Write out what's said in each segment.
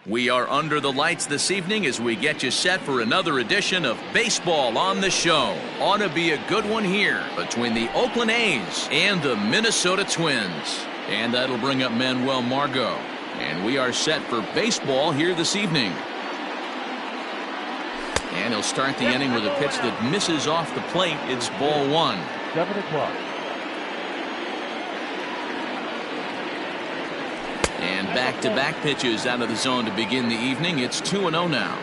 We are under the lights this evening as we get you set for another edition of Baseball on the Show. Ought to be a good one here between the Oakland A's and the Minnesota Twins. And that'll bring up Manuel Margot. And we are set for baseball here this evening. And he'll start the inning with a pitch that misses off the plate. It's ball one. 7 o'clock. And back-to-back pitches out of the zone to begin the evening. It's 2-0 now.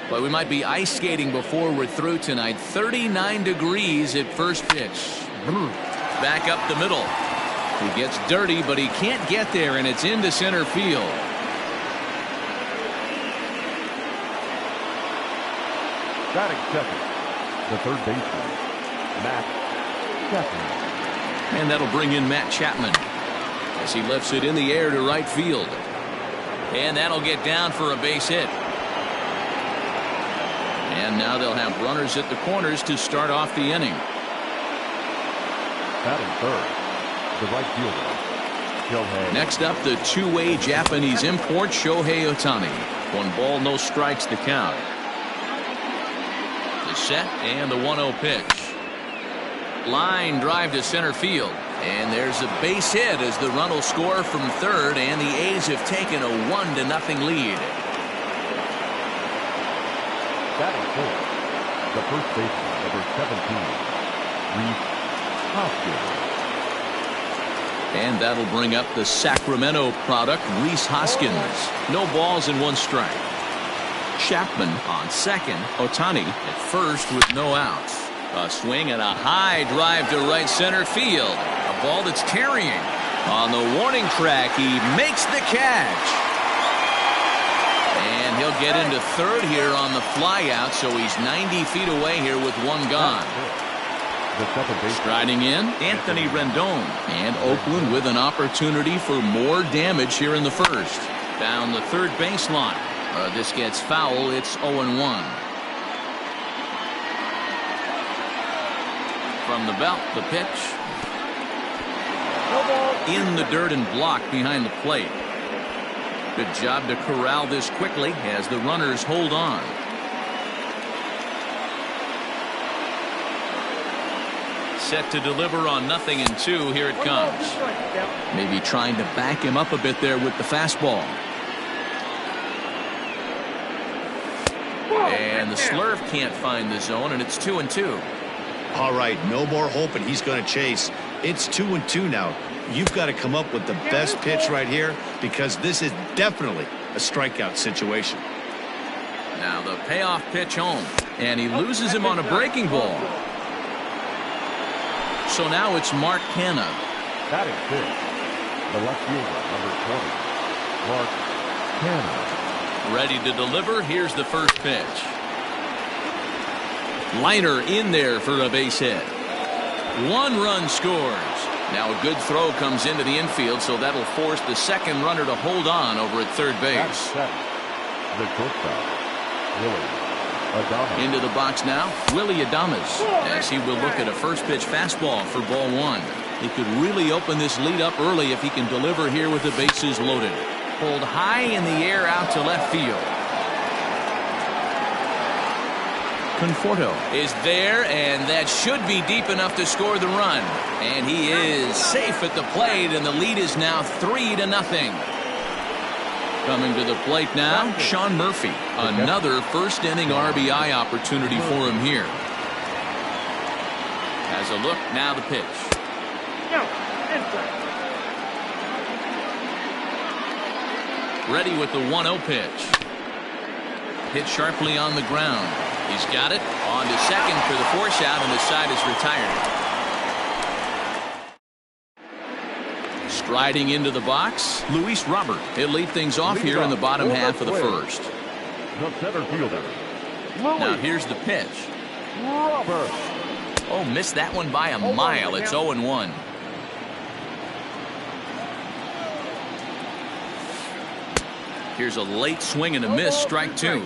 But we might be ice skating before we're through tonight. 39 degrees at first pitch. Back up the middle. He gets dirty, but he can't get there, and it's into center field. Batting second, the third baseman, Matt Chapman. And that'll bring in Matt Chapman as he lifts it in the air to right field. And that'll get down for a base hit. And now they'll have runners at the corners to start off the inning. Batting third, the right fielder, Shohei. Next up, the two-way Japanese import, Shohei Ohtani. 1 ball, no strikes to count. The set and the 1-0 pitch. Line drive to center field. And there's a base hit as the run will score from third, and the A's have taken a 1-0 lead. Batting fourth, the first baseman, number 17, Rhys Hoskins. And that'll bring up the Sacramento product, Rhys Hoskins. No balls and 1 strike. Chapman on second. Ohtani at first with no outs. A swing and a high drive to right center field. A ball that's carrying. On the warning track, he makes the catch. And he'll get into third here on the flyout, so he's 90 feet away here with 1 gone. Striding in, Anthony Rendon. And Oakland with an opportunity for more damage here in the first. Down the third baseline. This gets foul. It's 0-1. From the belt, the pitch. In the dirt and blocked behind the plate. Good job to corral this quickly as the runners hold on. Set to deliver on 0-2. Here it comes. Maybe trying to back him up a bit there with the fastball. And the slurve can't find the zone, and it's 2-2. All right, no more hoping he's going to chase. It's 2-2 now. You've got to come up with the best pitch right here, because this is definitely a strikeout situation. Now the payoff pitch home, and he loses him on a breaking ball. So now it's Mark Canha. Batting fifth, the left fielder, number 20, Mark Canha. Ready to deliver. Here's the first pitch. Liner in there for a base hit. 1 run scores. Now a good throw comes into the infield, so that'll force the second runner to hold on over at third base. The shortstop, Willie Adames. Into the box now, Willie Adames, as he will look at a first pitch fastball for ball 1. He could really open this lead up early if he can deliver here with the bases loaded. Pulled high in the air out to left field. Conforto is there, and that should be deep enough to score the run. And he is safe at the plate, and the lead is now 3-0. Coming to the plate now, Sean Murphy. Another first inning RBI opportunity for him here. Has a look, now the pitch. Ready with the 1-0 pitch. Hit sharply on the ground. He's got it. On to second for the force out, and the side is retired. Striding into the box, Luis Robert. He'll lead things off here in the bottom half of the first. The center fielder. Now here's the pitch. Robert. Oh, missed that one by a mile. It's 0-1. Here's a late swing and a miss, strike 2.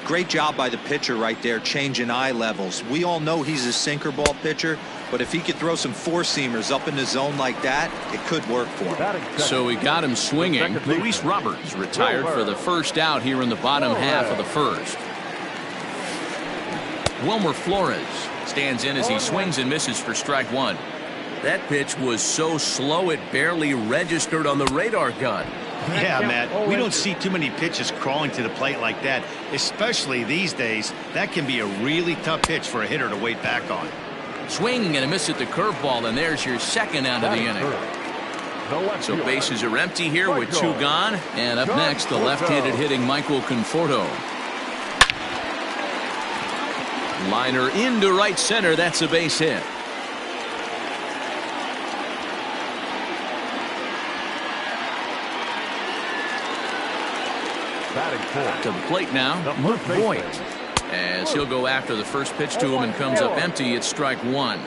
Great job by the pitcher right there, changing eye levels. We all know he's a sinker ball pitcher, but if he could throw some four-seamers up in the zone like that, it could work for him. So he got him swinging. Luis Roberts retired for the first out here in the bottom half of the first. Wilmer Flores stands in as he swings and misses for strike one. That pitch was so slow it barely registered on the radar gun. Yeah, Matt, we don't see too many pitches crawling to the plate like that, especially these days. That can be a really tough pitch for a hitter to wait back on. Swing and a miss at the curveball, and there's your second out of the inning. So bases are empty here with two gone. And up next, the left-handed hitting Michael Conforto. Liner into right center. That's a base hit. To the plate now, Luke Voigt. As he'll go after the first pitch to him and comes up empty, it's strike one.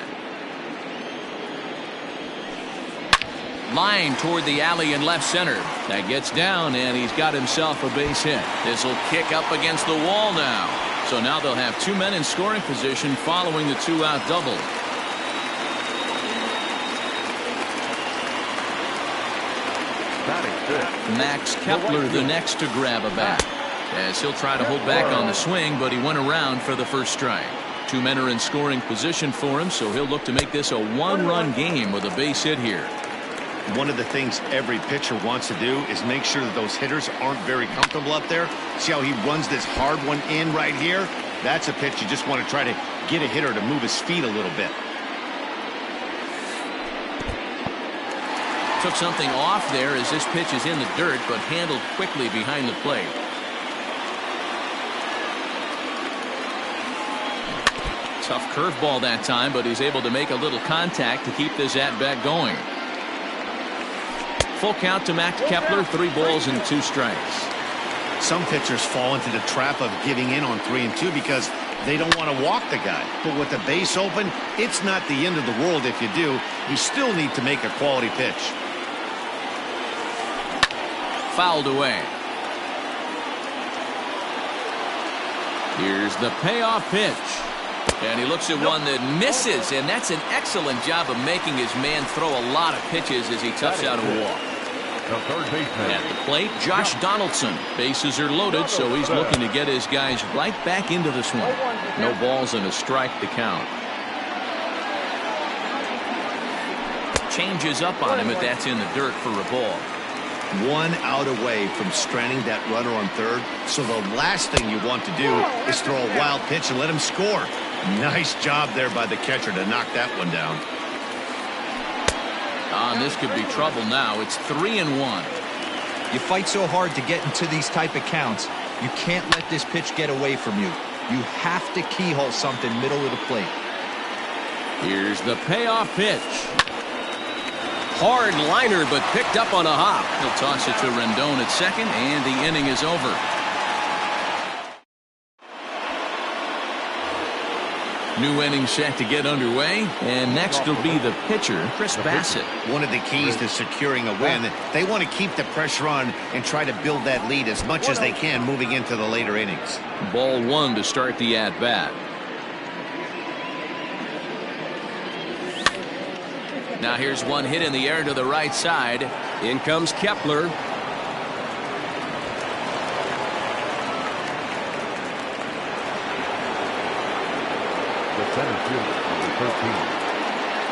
Line toward the alley in left center. That gets down, and he's got himself a base hit. This will kick up against the wall now. So now they'll have two men in scoring position following the two-out double. Max Kepler the next to grab a bat, as he'll try to hold back on the swing, but he went around for the first strike. Two men are in scoring position for him, so he'll look to make this a one-run game with a base hit here. One of the things every pitcher wants to do is make sure that those hitters aren't very comfortable up there. See how he runs this hard one in right here? That's a pitch you just want to try to get a hitter to move his feet a little bit. Took something off there as this pitch is in the dirt, but handled quickly behind the plate. Tough curveball that time, but he's able to make a little contact to keep this at-bat going. Full count to Max Kepler, 3 balls and 2 strikes. Some pitchers fall into the trap of giving in on 3 and 2 because they don't want to walk the guy. But with the base open, it's not the end of the world if you do. You still need to make a quality pitch. Fouled away. Here's the payoff pitch. And he looks at one that misses, and that's an excellent job of making his man throw a lot of pitches as he toughs out a walk. At the plate, Josh Donaldson. Bases are loaded, so he's looking to get his guys right back into the swing. No balls and a strike to count. Changes up on him, but that's in the dirt for a ball. 1 out away from stranding that runner on third, so the last thing you want to do is throw a wild pitch and let him score. Nice job there by the catcher to knock that one down. And this could be trouble now. It's 3-1. You fight so hard to get into these type of counts, you can't let this pitch get away from you. You have to keyhole something middle of the plate. Here's the payoff pitch. Hard liner, but picked up on a hop. He'll toss it to Rendon at second, and the inning is over. New inning set to get underway, and next will be the pitcher, Chris Bassett. One of the keys to securing a win, they want to keep the pressure on and try to build that lead as much as they can moving into the later innings. Ball 1 to start the at-bat. Now here's one hit in the air to the right side. In comes Kepler. The center fielder, number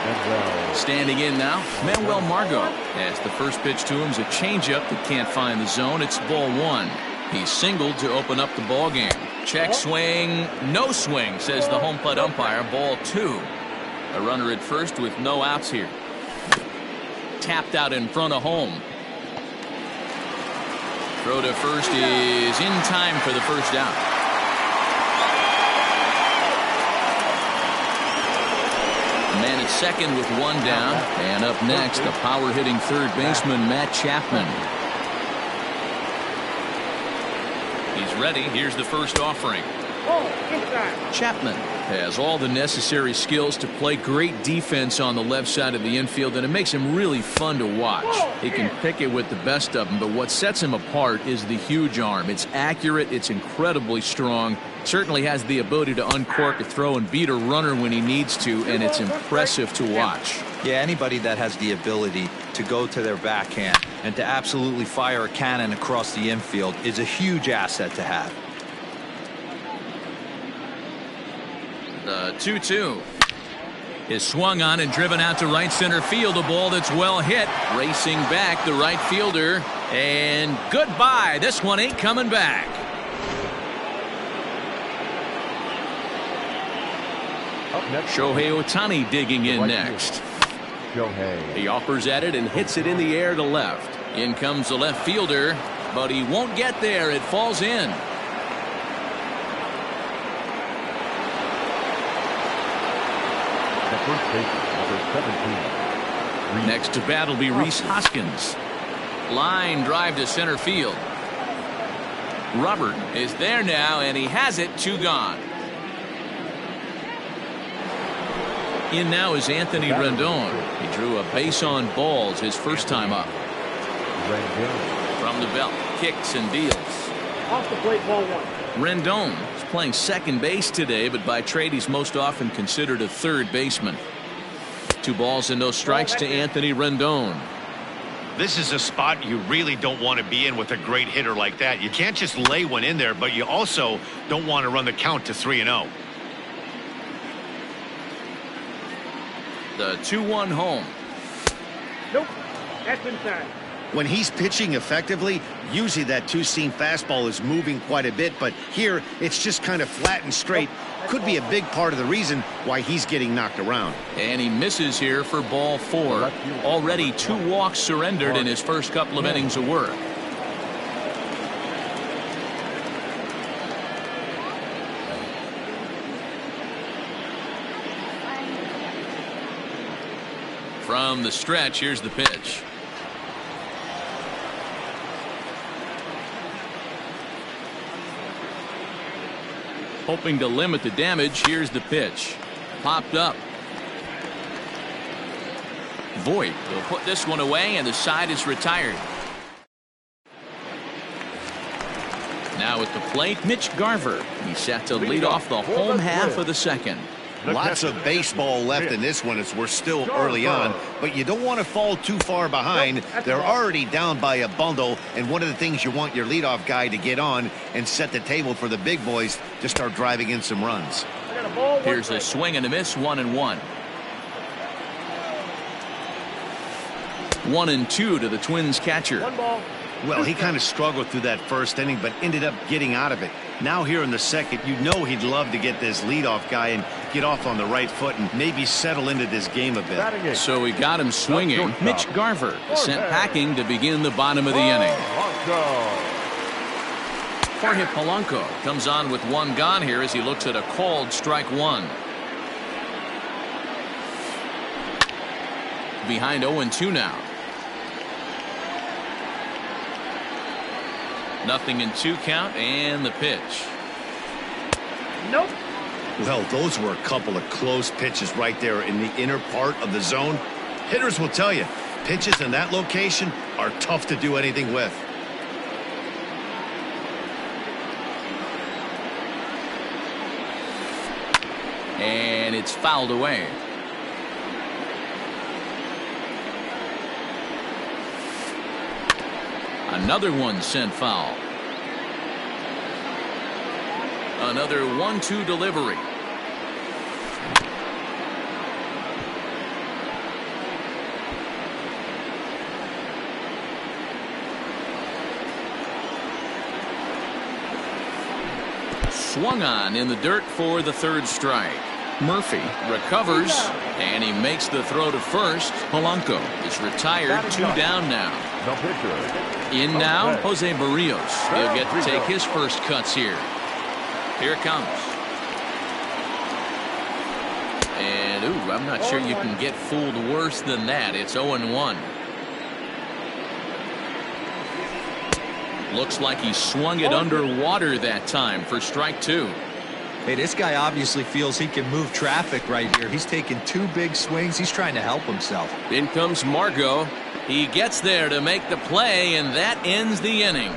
13. Standing in now, Manuel Margot. As the first pitch to him is a changeup that can't find the zone. It's ball 1. He singled to open up the ball game. Check swing, no swing, says the home plate umpire. Ball 2. A runner at first with no outs here. Tapped out in front of home. Throw to first is in time for the first out. Man at second with 1 down. And up next, the power-hitting third baseman, Matt Chapman. He's ready. Here's the first offering. Chapman has all the necessary skills to play great defense on the left side of the infield, and it makes him really fun to watch. He can pick it with the best of them, but what sets him apart is the huge arm. It's accurate, it's incredibly strong, certainly has the ability to uncork a throw and beat a runner when he needs to, and it's impressive to watch. Yeah, anybody that has the ability to go to their backhand and to absolutely fire a cannon across the infield is a huge asset to have. The 2-2 is swung on and driven out to right center field. A ball that's well hit. Racing back, the right fielder. And goodbye. This one ain't coming back. Up next, Shohei Ohtani digging in right next. Shohei. He offers at it and hits it in the air to left. In comes the left fielder, but he won't get there. It falls in. The first baseman, number 17. Next to bat will be Rhys Hoskins. Line drive to center field. Robert is there now, and he has it. 2 gone. In now is Anthony Rendon. He drew a base on balls his first time up. Rendon. From the belt, kicks and deals. Off the plate, ball 1. Rendon is playing second base today, but by trade he's most often considered a third baseman. 2 balls and no strikes to Anthony Rendon. This is a spot you really don't want to be in with a great hitter like that. You can't just lay one in there, but you also don't want to run the count to 3-0. The 2-1 home. Nope. That's inside. When he's pitching effectively, usually that two-seam fastball is moving quite a bit, but here it's just kind of flat and straight. Could be a big part of the reason why he's getting knocked around. And he misses here for ball 4. Already 2 walks surrendered in his first couple of innings of work. From the stretch, here's the pitch. Hoping to limit the damage, here's the pitch. Popped up. Voit will put this one away, and the side is retired. Now at the plate, Mitch Garver. He's set to lead off the home half of the second. Lots of baseball left in this one as we're still early on, but you don't want to fall too far behind. They're already down by a bundle, and one of the things you want your leadoff guy to get on and set the table for the big boys to start driving in some runs. Here's a swing and a miss, 1-1. 1-2 to the Twins catcher. 1 ball. Well, he kind of struggled through that first inning, but ended up getting out of it. Now here in the second, you know he'd love to get this leadoff guy and get off on the right foot and maybe settle into this game a bit. So we got him swinging. Mitch Garver sent packing to begin the bottom of the inning. Jorge Polanco comes on with 1 gone here as he looks at a called strike 1. Behind 0-2 now. 0-2 count, and the pitch. Nope. Well, those were a couple of close pitches right there in the inner part of the zone. Hitters will tell you, pitches in that location are tough to do anything with. And it's fouled away. Another one sent foul. Another 1-2 delivery. Swung on in the dirt for the 3rd strike. Murphy recovers, and he makes the throw to first. Polanco is retired. 2 down now. The pitcher. In now, Jose Barrios. He'll get to take his first cuts here. Here it comes. And, ooh, I'm not sure you can get fooled worse than that. It's 0-1. Looks like he swung it underwater that time for strike 2. Hey, this guy obviously feels he can move traffic right here. He's taking 2 big swings. He's trying to help himself. In comes Margot. He gets there to make the play, and that ends the inning.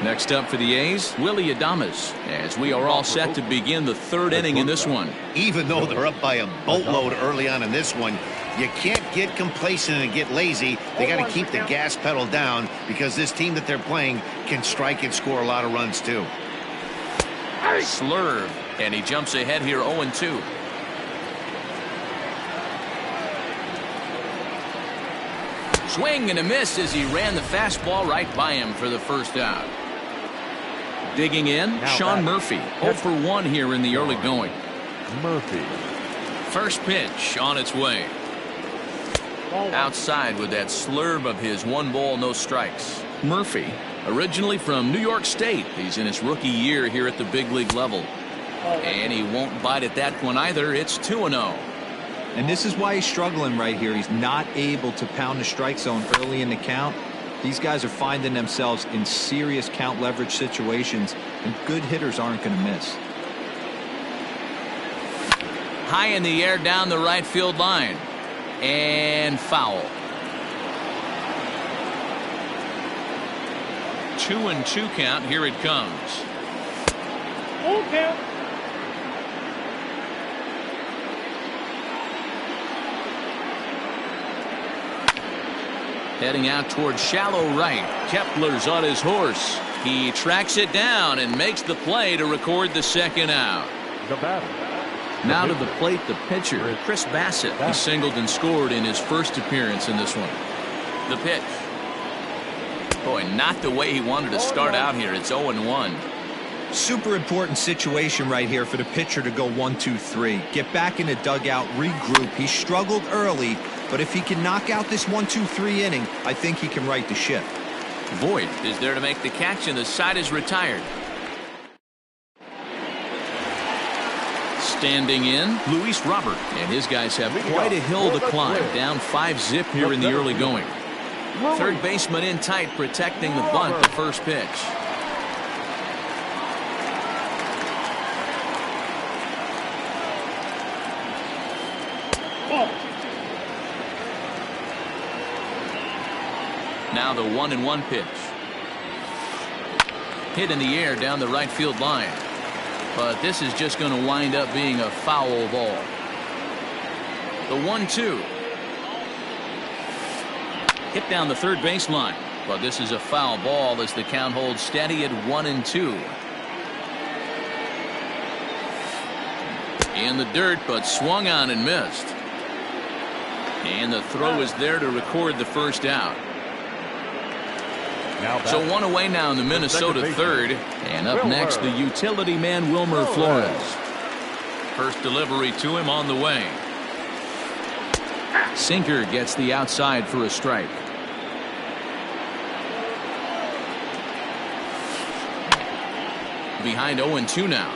Next up for the A's, Willie Adames, as we are all set to begin the 3rd inning in this one. Even though they're up by a boatload early on in this one, you can't get complacent and get lazy. They got to keep the gas pedal down because this team that they're playing can strike and score a lot of runs too. Slurve, and he jumps ahead here 0-2. Swing and a miss as he ran the fastball right by him for the first out. Digging in, Sean Murphy, 0 for 1 here in the early going. Murphy. First pitch on its way. Outside with that slurve of his, 1 ball, no strikes. Murphy, originally from New York State. He's in his rookie year here at the big league level. And he won't bite at that one either. It's 2-0. And this is why he's struggling right here. He's not able to pound the strike zone early in the count. These guys are finding themselves in serious count leverage situations, and good hitters aren't going to miss. High in the air down the right field line. And foul. 2-2 count. Here it comes. Full count. Heading out towards shallow right. Kepler's on his horse. He tracks it down and makes the play to record the 2nd out. The batter. Now to the plate, the pitcher, Chris Bassett. He singled and scored in his first appearance in this one. The pitch. Boy, not the way he wanted to start out here. It's 0-1. Super important situation right here for the pitcher to go 1-2-3. Get back in the dugout, regroup. He struggled early, but if he can knock out this 1-2-3 inning, I think he can right the ship. Voigt is there to make the catch, and the side is retired. Standing in, Luis Robert, and his guys have quite a hill to climb. Down 5-zip here in the early going. Third baseman in tight, protecting the bunt, the first pitch. Now the 1-1 pitch. Hit in the air down the right field line. But this is just going to wind up being a foul ball. The 1-2. Hit down the third baseline. But this is a foul ball as the count holds steady at 1-2. In the dirt, but swung on and missed. And the throw is there to record the first out. So 1 away now in the Minnesota 3rd. And up next, the utility man, Wilmer Flores. First delivery to him on the way. Sinker gets the outside for a strike. Behind 0-2 now.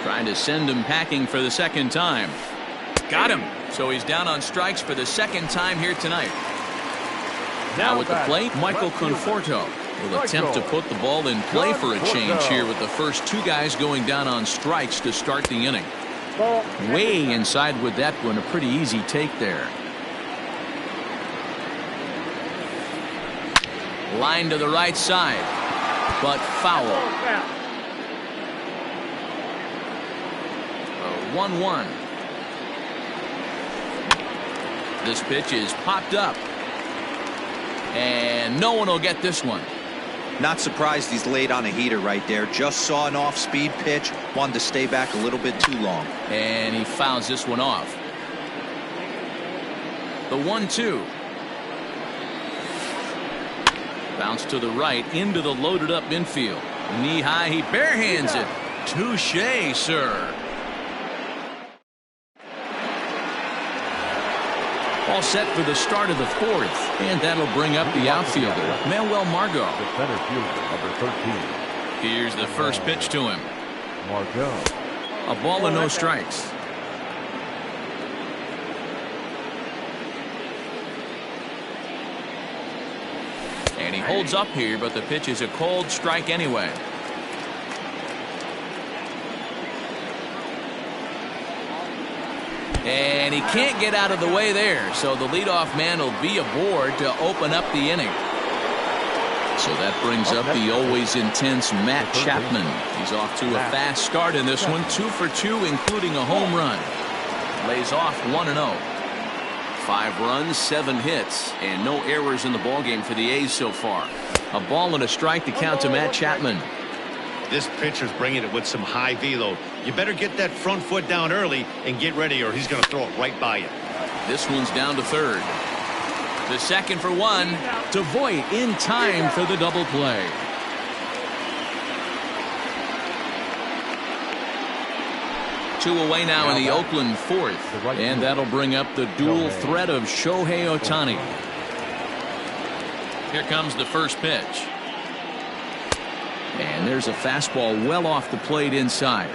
Trying to send him packing for the 2nd time. Got him. So he's down on strikes for the 2nd time here tonight. Now at the plate, Michael Conforto will attempt to put the ball in play for a change here with the first 2 guys going down on strikes to start the inning. Way inside with that one, a pretty easy take there. Line to the right side, but foul. 1-1. This pitch is popped up. And no one will get this one. Not surprised he's laid on a heater right there. Just saw an off-speed pitch. Wanted to stay back a little bit too long. And he fouls this one off. The 1-2. Bounce to the right into the loaded up infield. Knee high, he barehands it. Touché, sir. All set for the start of the 4th, and that'll bring up the outfielder, Manuel Margot. The center fielder, number 13. Here's the first pitch to him. Margot. A ball and no strikes. he holds up here, but the pitch is a cold strike anyway. And he can't get out of the way there, so the leadoff man will be aboard to open up the inning. So that brings up the always intense Matt Chapman. He's off to a fast start in this one, 2 for 2, including a home run. Lays off 1-0. 5 runs, 7 hits, and no errors in the ballgame for the A's so far. A ball and a strike to count to Matt Chapman. This pitcher's bringing it with some high velo. You better get that front foot down early and get ready, or he's going to throw it right by you. This one's down to third. The second for 1 to Voit in time for the double play. Two away now in the Oakland fourth, and that'll bring up the dual threat of Shohei Ohtani. Here comes the first pitch. And there's a fastball well off the plate inside.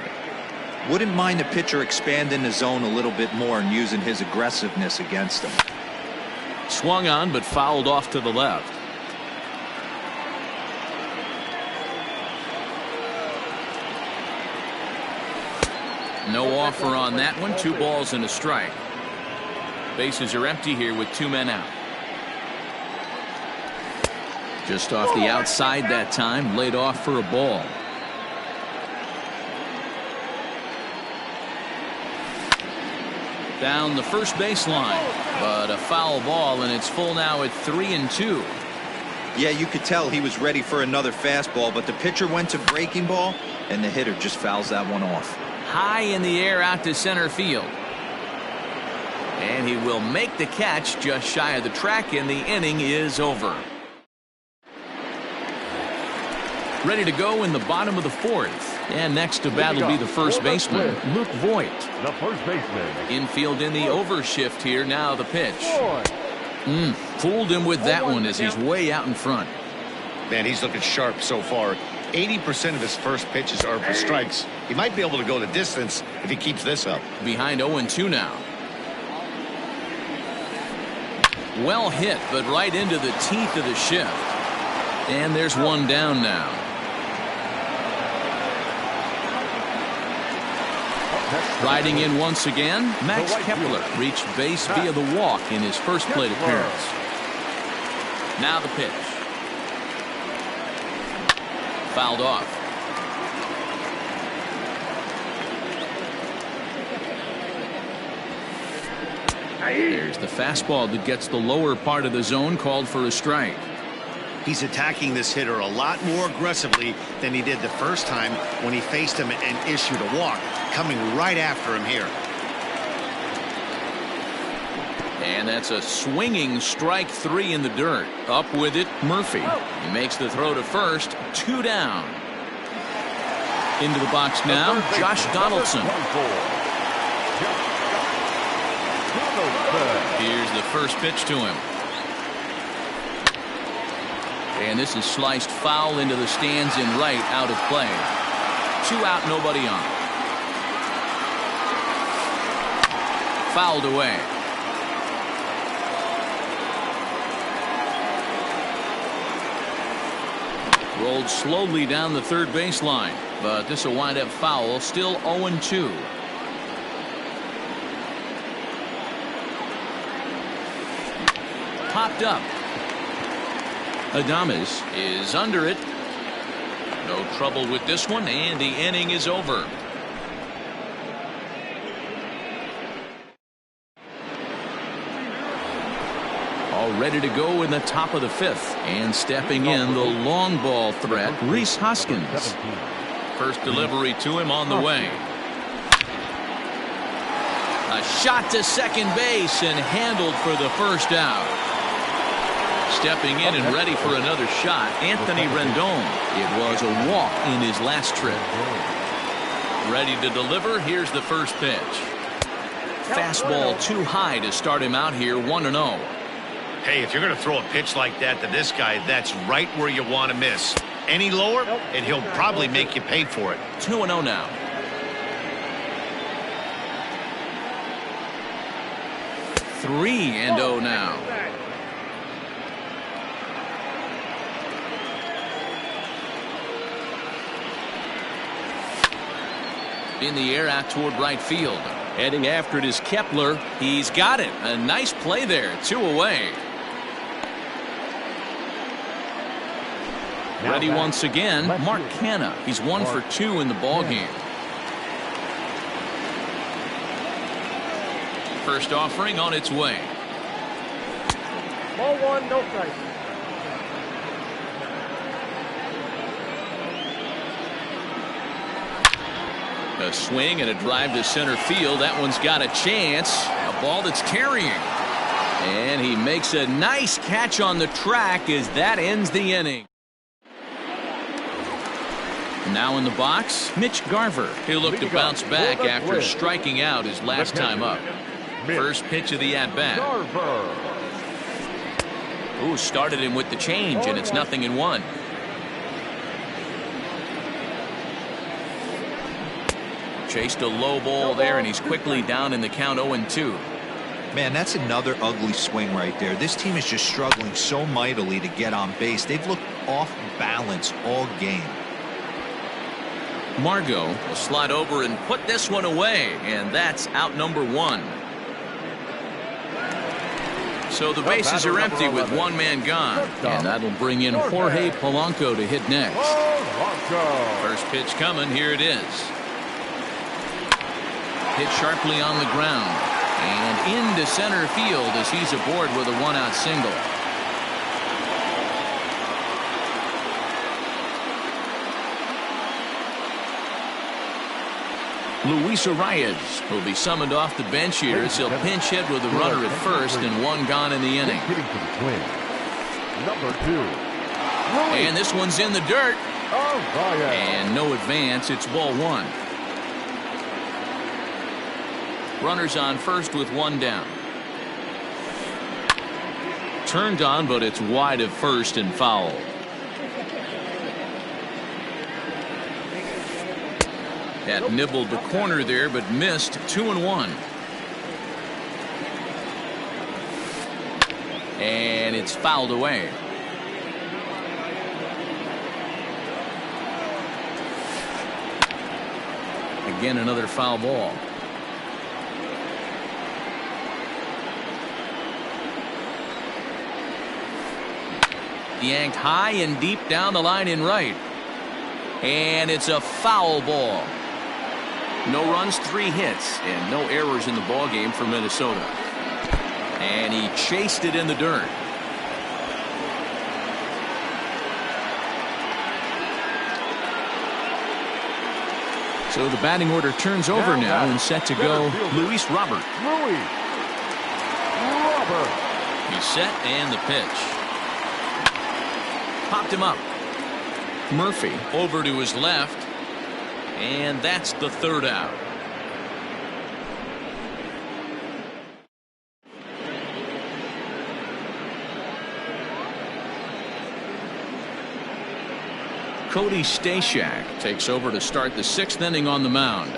Wouldn't mind the pitcher expanding the zone a little bit more and using his aggressiveness against him. Swung on, but fouled off to the left. No offer on that one. 2 balls and a strike. Bases are empty here with 2 men out. Just off the outside that time, laid off for a ball. Down the first baseline, but a foul ball, and it's full now at 3-2. Yeah, you could tell he was ready for another fastball, but the pitcher went to breaking ball, and the hitter just fouls that one off. High in the air out to center field. And he will make the catch just shy of the track, and the inning is over. Ready to go in the bottom of the fourth. And next to bat will be the first baseman, Luke Voit. The first baseman. Infield in the overshift here. Now the pitch. Fooled him with that one as he's way out in front. Man, he's looking sharp so far. 80% of his first pitches are for strikes. He might be able to go the distance if he keeps this up. Behind 0-2 now. Well hit, but right into the teeth of the shift. And there's one down now. Riding in once again, Max Kepler reached base via the walk in his first plate appearance. Now the pitch. Fouled off. There's the fastball that gets the lower part of the zone, called for a strike. He's attacking this hitter a lot more aggressively than he did the first time when he faced him and issued a walk, coming right after him here. And that's a swinging strike 3 in the dirt. Up with it, Murphy. He makes the throw to first. 2 down. Into the box now, Josh Donaldson. Here's the first pitch to him. And this is sliced foul into the stands in right, out of play. 2 out, nobody on. Fouled away. Rolled slowly down the third baseline, but this will wind up foul. Still 0-2. Popped up. Adames is under it. No trouble with this one, and the inning is over. All ready to go in the top of the fifth, and stepping in the long ball threat, Rhys Hoskins. First delivery to him on the way. A shot to second base and handled for the first out. Stepping in and ready for another shot, Anthony Rendon. It was a walk in his last trip. Ready to deliver. Here's the first pitch. Fastball too high to start him out here, 1-0. Hey, if you're going to throw a pitch like that to this guy, that's right where you want to miss. Any lower, and he'll probably make you pay for it. 2-0 now. In the air out toward right field. Heading after it is Kepler. He's got it. A nice play there. 2 away. Ready once again, Mark Canha. He's 1 for 2 in the ball game. First offering on its way. Ball 1, no strike. A swing and a drive to center field. That one's got a chance. A ball that's carrying. And he makes a nice catch on the track as that ends the inning. Now in the box, Mitch Garver. He'll look to bounce back after striking out his last time up. First pitch of the at-bat. Ooh, started him with the change, and it's 0-1. Chased a low ball there, and he's quickly down in the count 0-2. Man, that's another ugly swing right there. This team is just struggling so mightily to get on base. They've looked off balance all game. Margot will slide over and put this one away, and that's out number 1. So the bases are empty with 1 man gone, and that'll bring in Jorge Polanco to hit next. First pitch coming. Here it is. Hit sharply on the ground and into center field as he's aboard with a 1-out single. Luis Arias will be summoned off the bench here as he'll pinch hit with a runner at first and 1 gone in the inning. Hitting for the Twins, number 2. And this one's in the dirt. And no advance. It's ball 1. Runners on first with 1 down. Turned on, but it's wide of first and foul. That nibbled the corner there, but missed. 2-1. And it's fouled away. Again, another foul ball. Yanked high and deep down the line in right. And it's a foul ball. No runs, 3 hits, and no errors in the ballgame for Minnesota. And he chased it in the dirt. So the batting order turns over now and set to go Luis Robert. He's set and the pitch. Popped him up. Murphy over to his left. And that's the 3rd out. Cody Stashak takes over to start the 6th inning on the mound.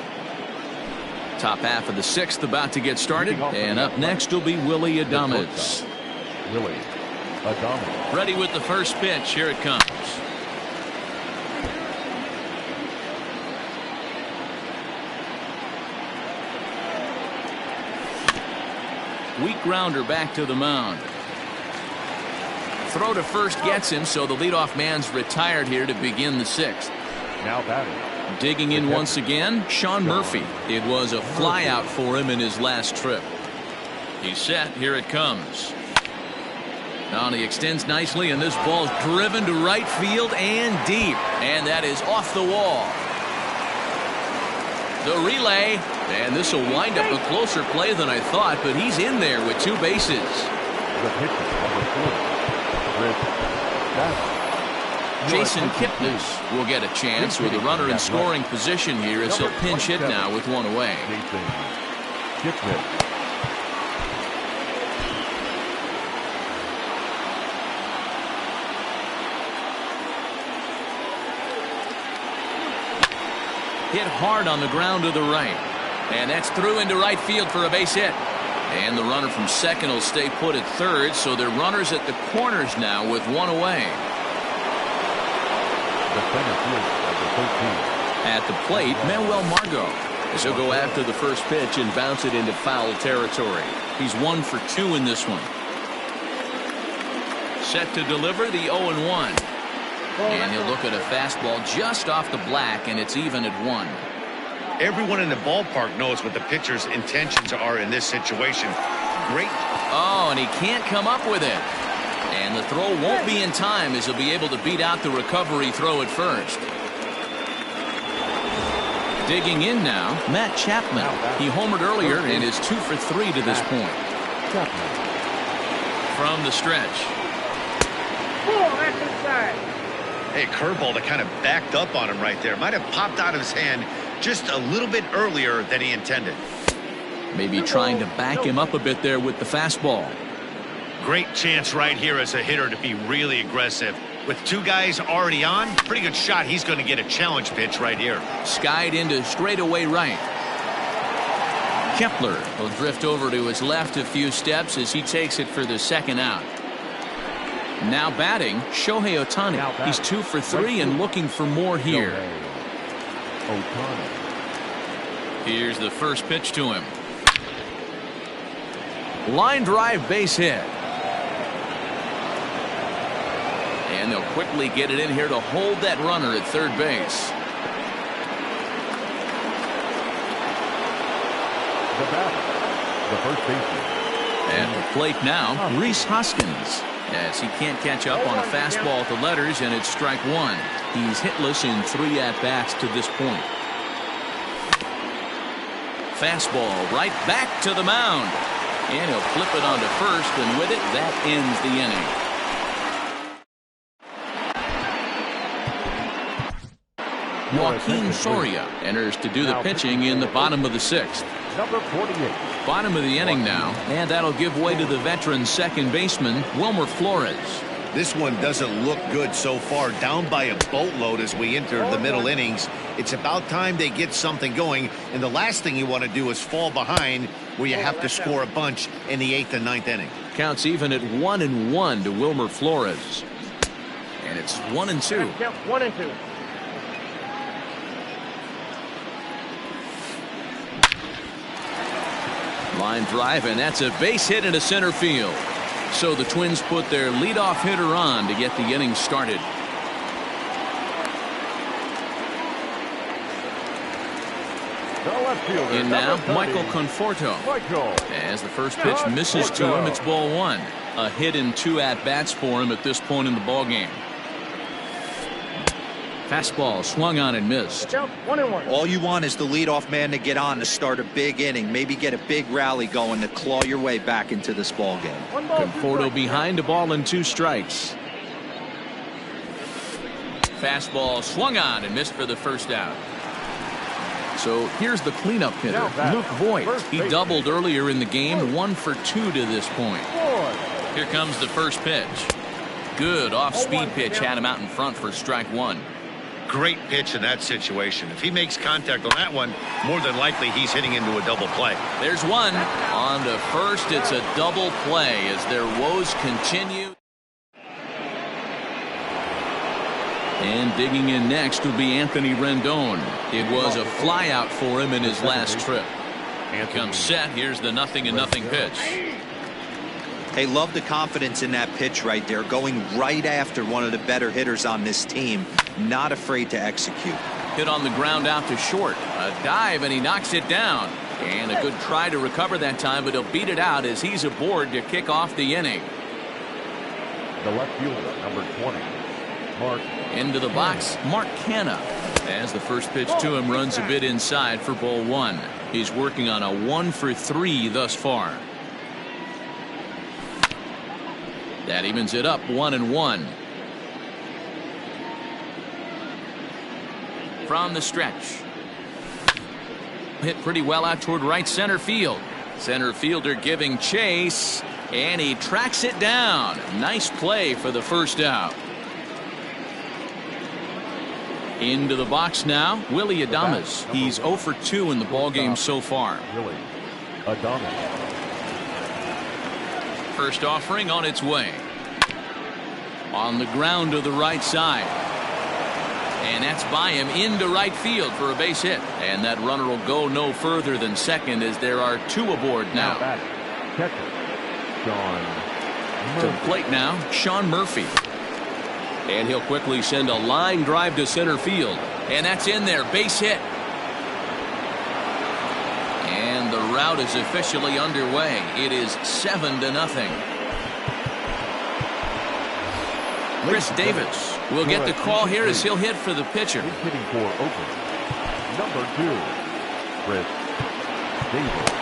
Top half of the 6th about to get started, and up next will be Willy Adames. Ready with the first pitch. Here it comes. Weak grounder back to the mound. Throw to first gets him, so the leadoff man's retired here to begin the 6th. Now batting. Digging in once again, Sean Murphy. It was a fly out for him in his last trip. He's set. Here it comes. Now he extends nicely, and this ball's driven to right field and deep. And that is off the wall. The relay, and this will wind up a closer play than I thought, but he's in there with 2 bases. The pitcher, number 4. Jason Kipnis will get a chance with a runner in scoring position here as he'll pinch hit now with 1 away. Hit hard on the ground to the right. And that's through into right field for a base hit. And the runner from second will stay put at third, so they're runners at the corners now with 1 away. The center field, number 13. At the plate, Manuel Margot. As he'll go after the first pitch and bounce it into foul territory. He's 1 for 2 in this one. Set to deliver the 0-1. And he'll look at a fastball just off the black, and it's even at 1. Everyone in the ballpark knows what the pitcher's intentions are in this situation. Great. Oh, and he can't come up with it. And the throw won't be in time as he'll be able to beat out the recovery throw at first. Digging in now, Matt Chapman. He homered earlier and is 2 for 3 to this point. From the stretch. That's inside. Hey, curveball that kind of backed up on him right there. Might have popped out of his hand just a little bit earlier than he intended. Maybe trying to back him up a bit there with the fastball. Great chance right here as a hitter to be really aggressive. With 2 guys already on, pretty good shot. He's going to get a challenge pitch right here. Skied into straightaway right. Kepler will drift over to his left a few steps as he takes it for the second out. Now batting, Shohei Ohtani. He's 2 for 3 and looking for more here. Here's the first pitch to him. Line drive base hit. And they'll quickly get it in here to hold that runner at third base. The batter, the first baseman. At the plate now, Rhys Hoskins. As he can't catch up on a fastball at the letters, and it's strike 1. He's hitless in 3 at-bats to this point. Fastball right back to the mound. And he'll flip it onto first, and with it, that ends the inning. Joaquin Soria enters to do the pitching in the bottom of the 6th. Number 48. Bottom of the inning now, and that'll give way to the veteran second baseman, Wilmer Flores. This one doesn't look good so far. Down by a boatload as we enter the middle innings. It's about time they get something going, and the last thing you want to do is fall behind where you have to score a bunch in the 8th and 9th inning. Counts even at 1-1 to Wilmer Flores. And it's 1-2. 1-2. Line drive, and that's a base hit into center field. So the Twins put their leadoff hitter on to get the inning started. The left fielder. In now, number 30, Michael Conforto. As the first pitch misses to him, it's ball 1. A hit in 2 at-bats for him at this point in the ballgame. Fastball swung on and missed. 1-1. All you want is the leadoff man to get on to start a big inning, maybe get a big rally going to claw your way back into this ball game. Conforto behind, a ball and 2 strikes. Fastball swung on and missed for the first out. So here's the cleanup hitter, Luke Voigt. He doubled earlier in the game, 1 for 2 to this point. Here comes the first pitch. Good off-speed pitch, had him out in front for strike 1. Great pitch in that situation. If he makes contact on that one, more than likely he's hitting into a double play. There's one. On to first, it's a double play as their woes continue. And digging in next will be Anthony Rendon. It was a flyout for him in his last trip. Comes set. Here's the 0-0 pitch. Hey, love the confidence in that pitch right there, going right after one of the better hitters on this team, not afraid to execute. Hit on the ground out to short. A dive, and he knocks it down. And a good try to recover that time, but he'll beat it out as he's aboard to kick off the inning. The left fielder, number 20, Mark. Into the box, Mark Canha. As the first pitch to him runs a bit inside for ball 1. He's working on a 1 for 3 thus far. That evens it up, 1-1. From the stretch. Hit pretty well out toward right center field. Center fielder giving chase, and he tracks it down. Nice play for the first out. Into the box now, Willy Adames. He's 0 for 2 in the ballgame so far. Willy Adames. First offering on its way. On the ground to the right side. And that's by him into right field for a base hit. And that runner will go no further than second as there are 2 aboard now. Batting, catcher, Sean To the Murphy. plate now, Sean Murphy. And he'll quickly send a line drive to center field. And that's in there, base hit. And the route is officially underway. It is 7-0. Chris Davis will get the call here as he'll hit for the pitcher. He's hitting for Oakland. Number 2, Chris Davis.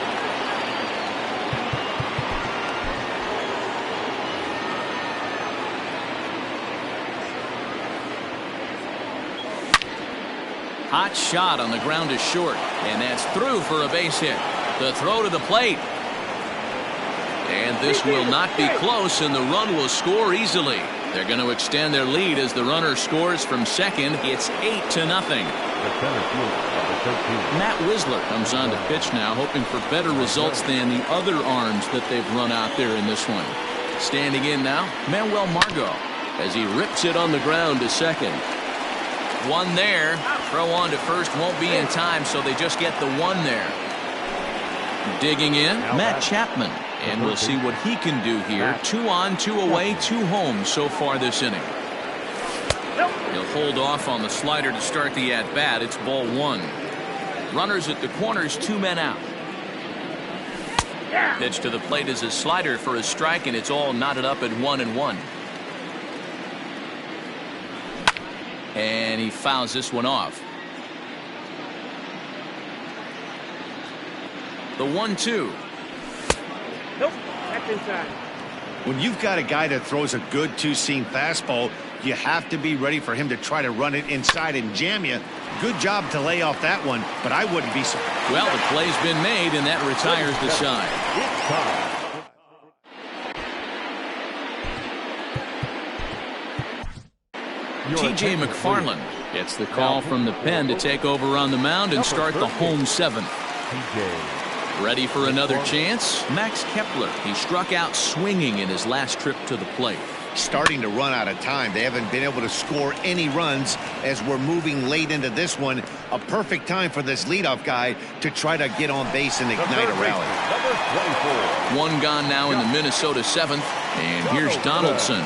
Hot shot on the ground is short, and that's through for a base hit. The throw to the plate. And this will not be close, and the run will score easily. They're going to extend their lead as the runner scores from second. It's 8-0. The center fielder of the 13. Matt Wisler comes on to pitch now, hoping for better results than the other arms that they've run out there in this one. Standing in now, Manuel Margot, as he rips it on the ground to second. One there. Throw on to first won't be in time, so they just get the one there. Digging in, Matt Chapman. And we'll see what he can do here. 2 on, 2 away, 2 home so far this inning. He'll hold off on the slider to start the at-bat. It's ball 1. Runners at the corners, 2 men out. Pitch to the plate is a slider for a strike, and it's all knotted up at 1-1. And he fouls this one off. The 1-2. Nope, that's inside. When you've got a guy that throws a good 2-seam fastball, you have to be ready for him to try to run it inside and jam you. Good job to lay off that one, but I wouldn't be surprised. Well, the play's been made, and that retires the side. T.J. McFarland gets the call from the pen to take over on the mound and start the home 7th. Ready for another chance? Max Kepler. He struck out swinging in his last trip to the plate. Starting to run out of time. They haven't been able to score any runs as we're moving late into this one. A perfect time for this leadoff guy to try to get on base and ignite a rally. Number 1 gone now in the Minnesota 7th. And here's Donaldson.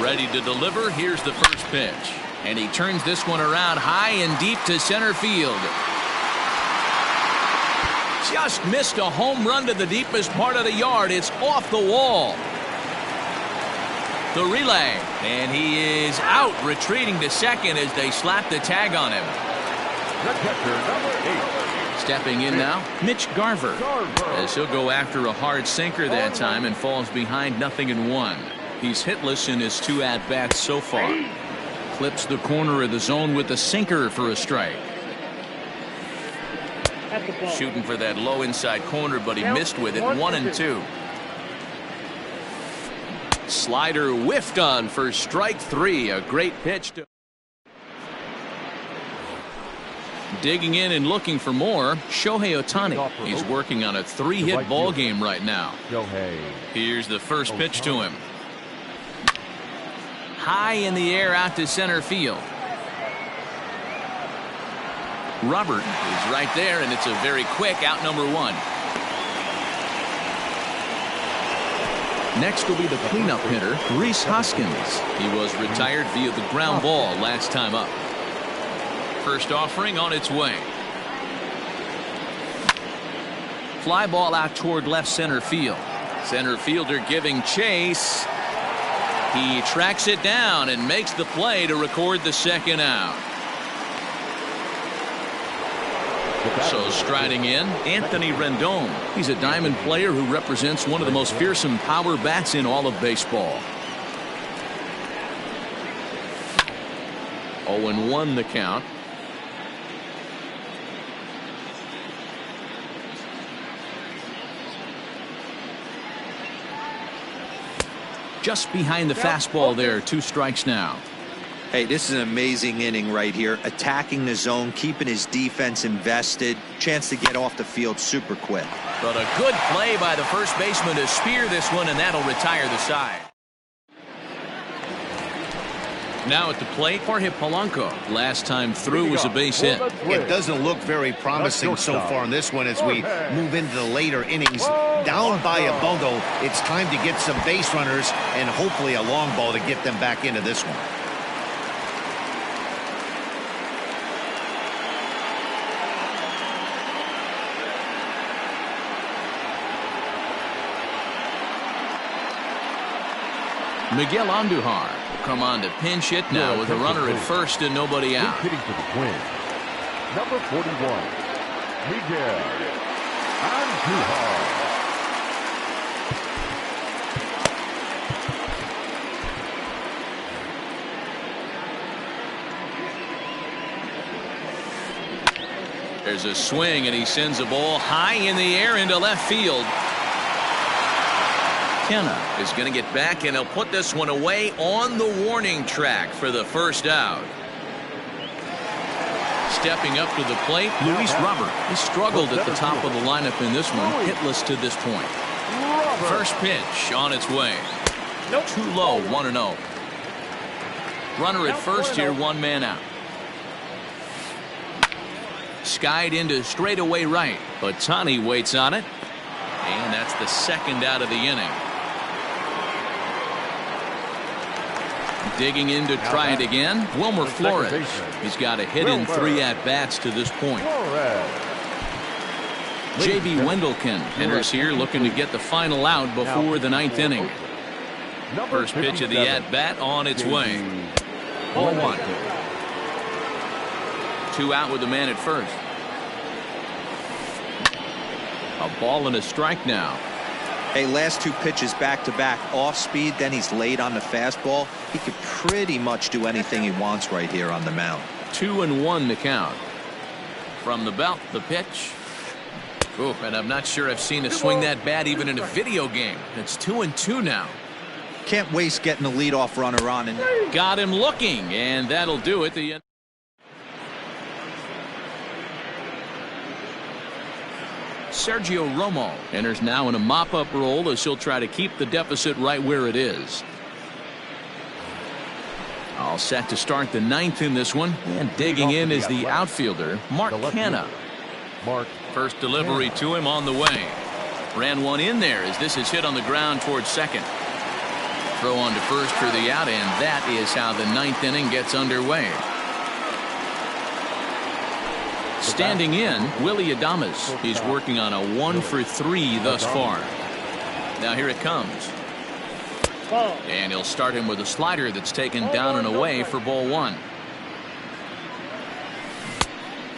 Ready to deliver. Here's the first pitch. And he turns this one around high and deep to center field. Just missed a home run to the deepest part of the yard. It's off the wall. The relay, and he is out, retreating to second as they slap the tag on him. The catcher, number 8. Stepping in now, Mitch Garver, as he'll go after a hard sinker that time and falls behind 0-1. He's hitless in his 2 at-bats so far. Clips the corner of the zone with the sinker for a strike. Shooting for that low inside corner, but he missed with it. 1-2. Slider whiffed on for strike 3. A great pitch to. Digging in and looking for more, Shohei Ohtani. He's working on a 3-hit ball game right now. Here's the first pitch to him. High in the air out to center field. Robert is right there, and it's a very quick out, number 1. Next will be the cleanup hitter, Rhys Hoskins. He was retired via the ground ball last time up. First offering on its way. Fly ball out toward left center field. Center fielder giving chase. He tracks it down and makes the play to record the second out. So striding in, Anthony Rendon. He's a diamond player who represents one of the most fearsome power bats in all of baseball. 0-1 the count. Just behind the fastball there. 2 strikes now. Hey, this is an amazing inning right here. Attacking the zone, keeping his defense invested. Chance to get off the field super quick. But a good play by the first baseman to spear this one, and that'll retire the side. Now at the plate, Jorge Polanco. Last time through was a base hit. It doesn't look very promising so far in this one as we move into the later innings. Down by a bundle, it's time to get some base runners and hopefully a long ball to get them back into this one. Miguel Andujar will come on to pinch hit now with a runner at first and nobody out. Hitting for the Twins, number 41, Miguel Andujar. There's a swing and he sends a ball high in the air into left field. Kenna is going to get back and he'll put this one away on the warning track for the first out. Stepping up to the plate, Luis Robert. He struggled at the top of the lineup in this one, hitless to this point. First pitch on its way. Too low, 1-0. Runner at first here, one man out. Skied into straightaway right. Ohtani waits on it. And that's the second out of the inning. Digging in to try it again, Wilmer Flores. He's got a hit in 3 at-bats to this point. J.B. Wendelken enters here looking to get the final out before the 9th inning. First pitch of the at-bat on its way. 0-1. 2 out with the man at first. A ball and a strike now. Hey, last 2 pitches back-to-back off speed, then he's late on the fastball. He could pretty much do anything he wants right here on the mound. 2-1 to count. From the belt, the pitch. Ooh, and I'm not sure I've seen a swing that bad even in a video game. It's 2-2 now. Can't waste getting the leadoff runner on. And got him looking, and that'll do it. The Sergio Romo enters now in a mop-up role as he'll try to keep the deficit right where it is. All set to start the 9th in this one, and digging in is the outfielder, Mark Canha. First delivery to him on the way. Ran one in there as this is hit on the ground towards second. Throw on to first for the out, and that is how the 9th inning gets underway. Standing in, Willie Adames. He's working on a 1-for-3 thus far. Now here it comes. And he'll start him with a slider that's taken down and away for ball 1.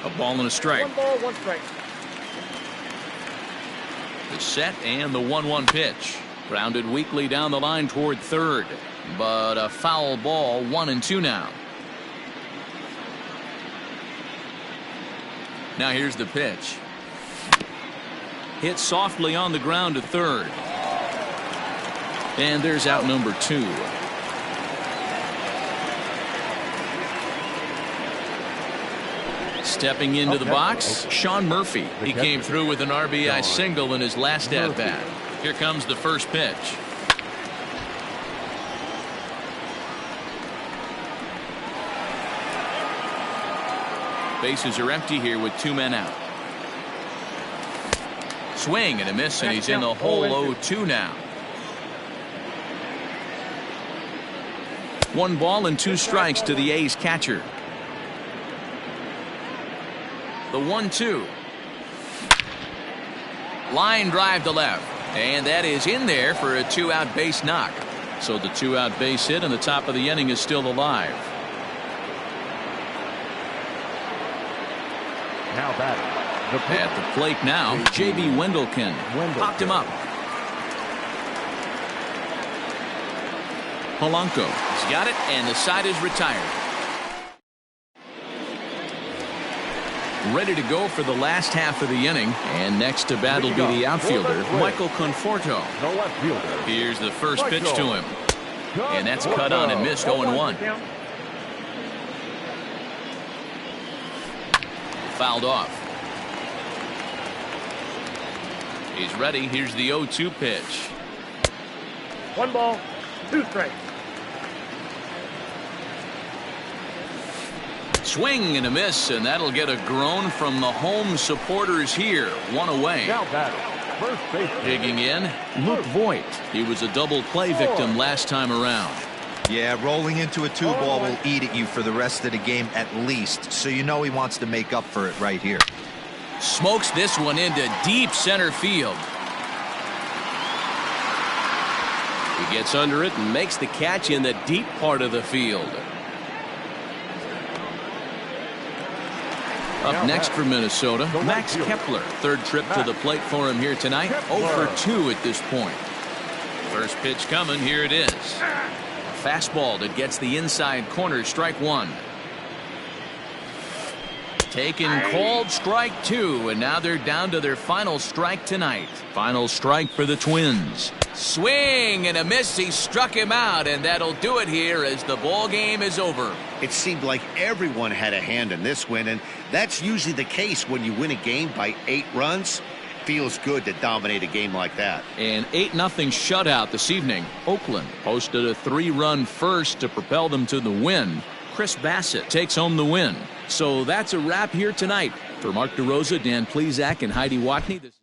A ball and a strike. 1 ball, 1 strike. The set and the 1-1 pitch. Grounded weakly down the line toward third. But a foul ball, 1-2 now. Now here's the pitch. Hit softly on the ground to third. And there's out number 2. Stepping into the box, Sean Murphy. He came through with an RBI single in his last at-bat. Here comes the first pitch. Bases are empty here with 2 men out. Swing and a miss, and he's in the hole 0-2 now. 1 ball and 2 strikes to the A's catcher. The 1-2. Line drive to left, and that is in there for a 2-out base knock. So the 2-out base hit and the top of the inning is still alive. Now batting. At the plate now, J.B. Wendelken popped him up. Polanco has got it, and the side is retired. Ready to go for the last half of the inning, and next to bat will be the outfielder, Michael Conforto. The left fielder. Here's the first pitch to him, and that's cut on and missed 0-1. Fouled off. He's ready. Here's the 0-2 pitch. 1 ball, 2 strikes. Swing and a miss, and that'll get a groan from the home supporters here. One away. Now batting, first baseman. Digging in, Luke Voigt. He was a double play victim last time around. Yeah, rolling into a 2-ball will eat at you for the rest of the game at least, so you know he wants to make up for it right here. Smokes this one into deep center field. He gets under it and makes the catch in the deep part of the field. Up next for Minnesota, Max Kepler. Third trip to the plate for him here tonight. 0 for 2 at this point. First pitch coming. Here it is. A fastball that gets the inside corner. Strike one. Taken, called, strike two, and now they're down to their final strike tonight. Final strike for the Twins. Swing and a miss. He struck him out, and that'll do it here as the ball game is over. It seemed like everyone had a hand in this win, and that's usually the case when you win a game by 8 runs. Feels good to dominate a game like that. An 8-0 shutout this evening. Oakland posted a 3-run first to propel them to the win. Chris Bassett takes home the win. So that's a wrap here tonight. For Mark DeRosa, Dan Plezak, and Heidi Watney, this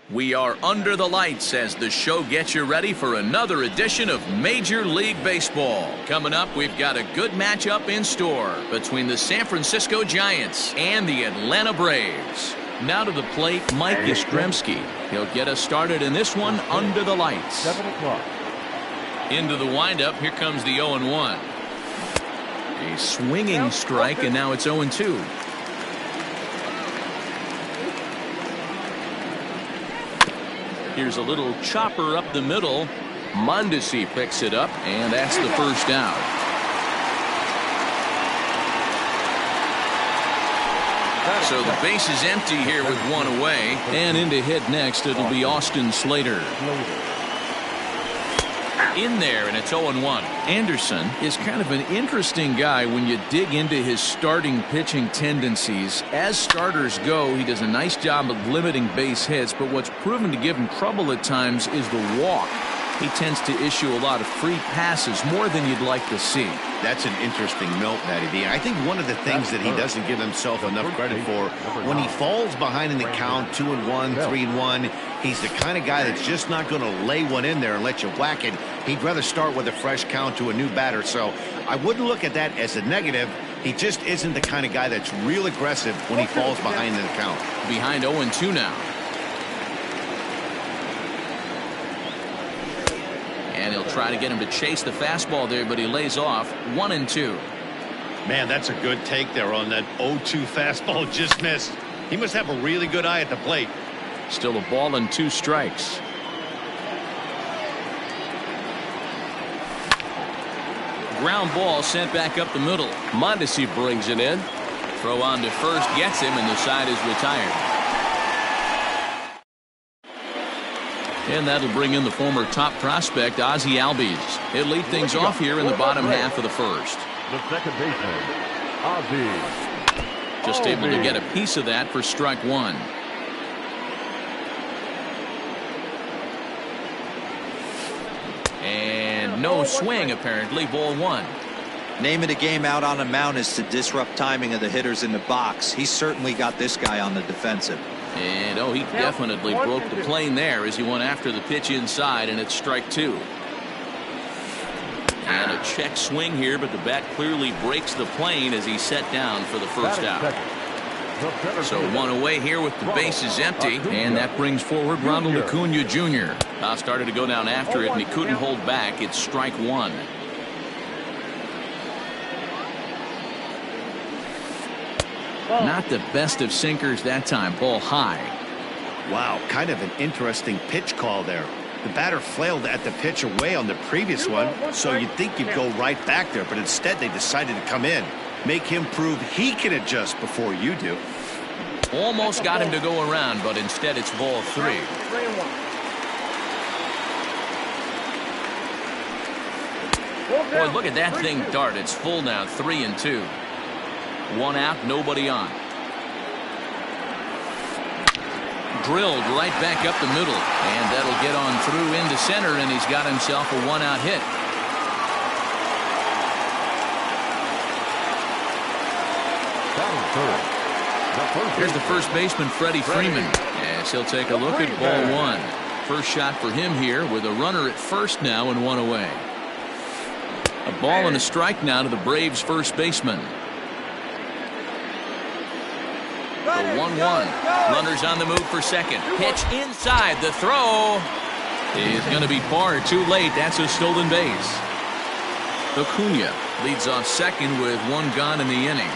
We are under the lights as the show gets you ready for another edition of Major League Baseball. Coming up, we've got a good matchup in store between the San Francisco Giants and the Atlanta Braves. Now to the plate, Mike Yastrzemski. He'll get us started in this one under the lights. 7 o'clock. Into the windup, here comes the 0-1. A swinging strike, and now it's 0-2. Here's a little chopper up the middle. Mondesi picks it up, and that's the first out. So the base is empty here with one away. And in to hit next, it'll be Austin Slater. In there, and it's 0-1. Anderson is kind of an interesting guy when you dig into his starting pitching tendencies. As starters go, he does a nice job of limiting base hits, but what's proven to give him trouble at times is the walk. He tends to issue a lot of free passes, more than you'd like to see. That's an interesting note, Matty B. I think one of the things that he doesn't give himself enough credit for, when he falls behind in the count, 2-1, 3-1, he's the kind of guy that's just not going to lay one in there and let you whack it. He'd rather start with a fresh count to a new batter. So I wouldn't look at that as a negative. He just isn't the kind of guy that's real aggressive when he falls behind in the count. Behind 0-2 now. And he'll try to get him to chase the fastball there, but he lays off. 1-2. Man, that's a good take there on that 0-2 fastball. Just missed. He must have a really good eye at the plate. Still a ball and 2 strikes. Ground ball sent back up the middle. Mondesi brings it in. Throw on to first, gets him, and the side is retired. And that'll bring in the former top prospect, Ozzie Albies. He'll lead things off here in the bottom half of the first. The second baseman, Ozzie. Just able to get a piece of that for strike 1. And no swing, apparently. Ball 1. Name of the game out on the mound is to disrupt timing of the hitters in the box. He's certainly got this guy on the defensive. And he definitely broke the plane there as he went after the pitch inside, and it's strike 2. And a check swing here, but the bat clearly breaks the plane as he's set down for the first out. So one away here with the bases empty, and that brings forward Ronald Acuna Jr. Started to go down after it, and he couldn't hold back. It's strike 1. Not the best of sinkers that time. Ball high. Wow, kind of an interesting pitch call there. The batter flailed at the pitch away on the previous one, so you'd think you'd go right back there, but instead they decided to come in. Make him prove he can adjust before you do. Almost got him to go around, but instead it's ball 3. Boy, look at that thing dart. It's full now, 3-2. 1 out, nobody on. Drilled right back up the middle, and that'll get on through into center, and he's got himself a 1-out hit. Here's the first baseman, Freddie Freeman, as he'll take a look at ball 1. First shot for him here with a runner at first now and 1 away. A ball and a strike now to the Braves first baseman. The 1-1. Runners on the move for second. Pitch inside. The throw is going to be far too late. That's a stolen base. Acuna leads off second with 1 gone in the inning.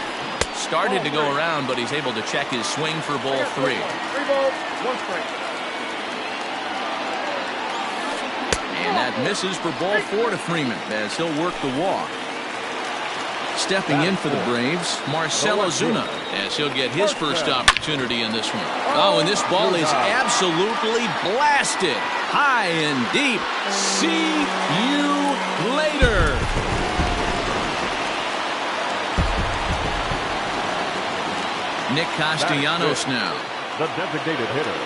Started to go around, but he's able to check his swing for ball 3. 3 balls, 1 strike. And that misses for ball 4 to Freeman as he'll work the walk. Stepping in for the Braves, Marcell Ozuna, as he'll get his first opportunity in this one. Oh, and this ball is absolutely blasted. High and deep. See you later. Nick Castellanos now. The designated hitter,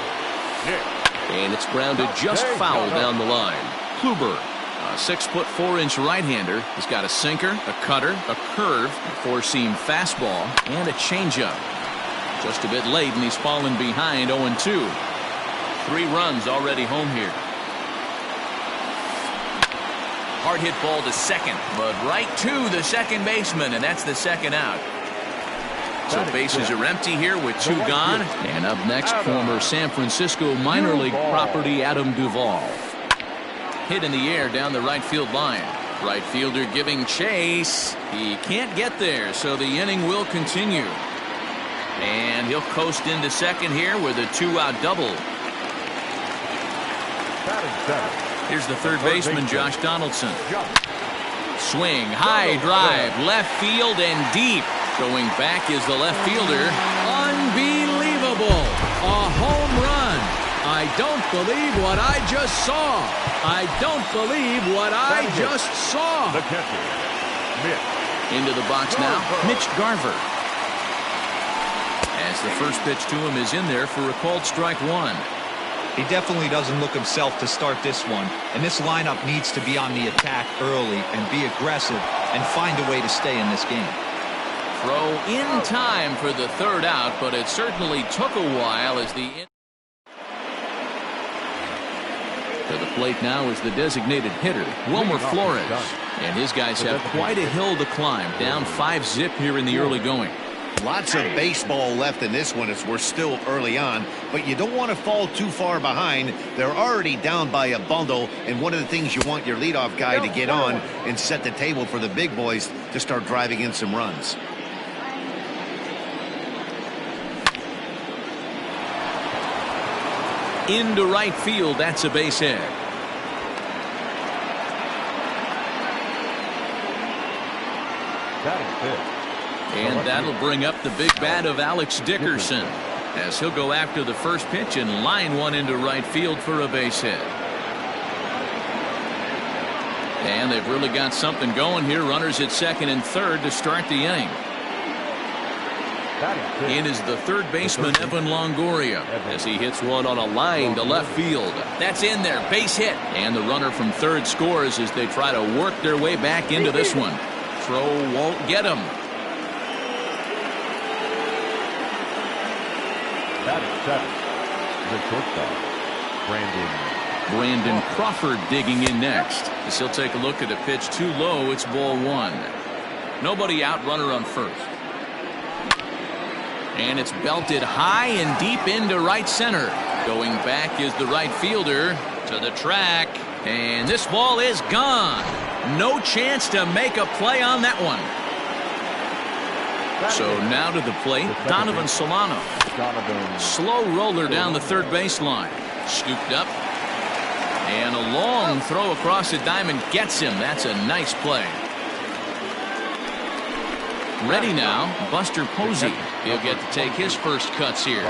Nick. And it's grounded just foul down the line. Kluber, a 6'4" right-hander. He's got a sinker, a cutter, a curve, a 4-seam fastball, and a changeup. Just a bit late, and he's fallen behind 0-2. 3 runs already home here. Hard hit ball to second, but right to the second baseman, and that's the second out. So bases are empty here with 2 gone. And up next, former San Francisco minor league property Adam Duvall. Hit in the air down the right field line. Right fielder giving chase. He can't get there, so the inning will continue. And he'll coast into second here with a 2-out double. Here's the third baseman, Josh Donaldson. Swing, high drive, left field and deep. Going back is the left fielder. Unbelievable! A home run. I don't believe what I just saw. I don't believe what I just saw. The catcher, Mitch. Into the box now, Mitch Garver. As the first pitch to him is in there for a called strike 1. He definitely doesn't look himself to start this one, and this lineup needs to be on the attack early and be aggressive and find a way to stay in this game. Throw in time for the third out, but it certainly took a while as the to the plate now is the designated hitter, Wilmer Flores. And his guys have quite a hill to climb, down 5-zip here in the early going. Lots of baseball left in this one as we're still early on, but you don't want to fall too far behind. They're already down by a bundle, and one of the things you want your leadoff guy to get on and set the table for the big boys to start driving in some runs. Into right field, that's a base hit. And that'll bring up the big bat of Alex Dickerson, as he'll go after the first pitch and line one into right field for a base hit. And they've really got something going here. Runners at second and third to start the inning. In is the third baseman, Evan Longoria, as he hits one on a line to left field. That's in there, base hit. And the runner from third scores as they try to work their way back into this one. Throw won't get him. The shortstop, Brandon Crawford digging in next, as he'll take a look at a pitch too low. It's ball 1. Nobody out, runner on first. And it's belted high and deep into right center. Going back is the right fielder to the track. And this ball is gone. No chance to make a play on that one. So now to the plate, Donovan Solano. Slow roller down the third baseline. Scooped up. And a long throw across the diamond gets him. That's a nice play. Ready now, Buster Posey. He'll get to take his first cuts here.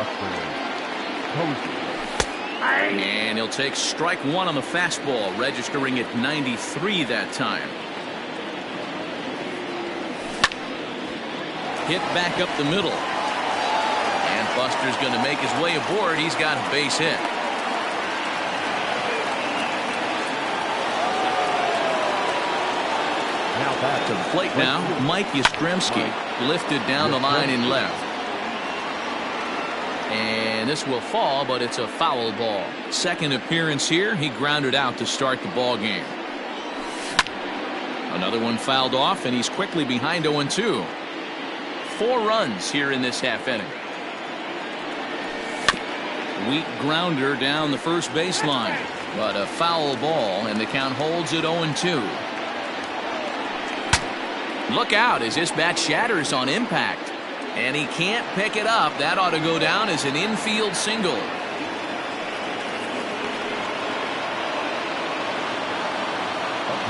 And he'll take strike 1 on the fastball, registering at 93 that time. Hit back up the middle. And Buster's going to make his way aboard. He's got a base hit. To the plate now, Mike Yastrzemski, lifted down the line in left. And this will fall, but it's a foul ball. Second appearance here, he grounded out to start the ball game. Another one fouled off, and he's quickly behind 0-2. 4 runs here in this half inning. Weak grounder down the first baseline, but a foul ball, and the count holds at 0-2. Look out as this bat shatters on impact. And he can't pick it up. That ought to go down as an infield single. Up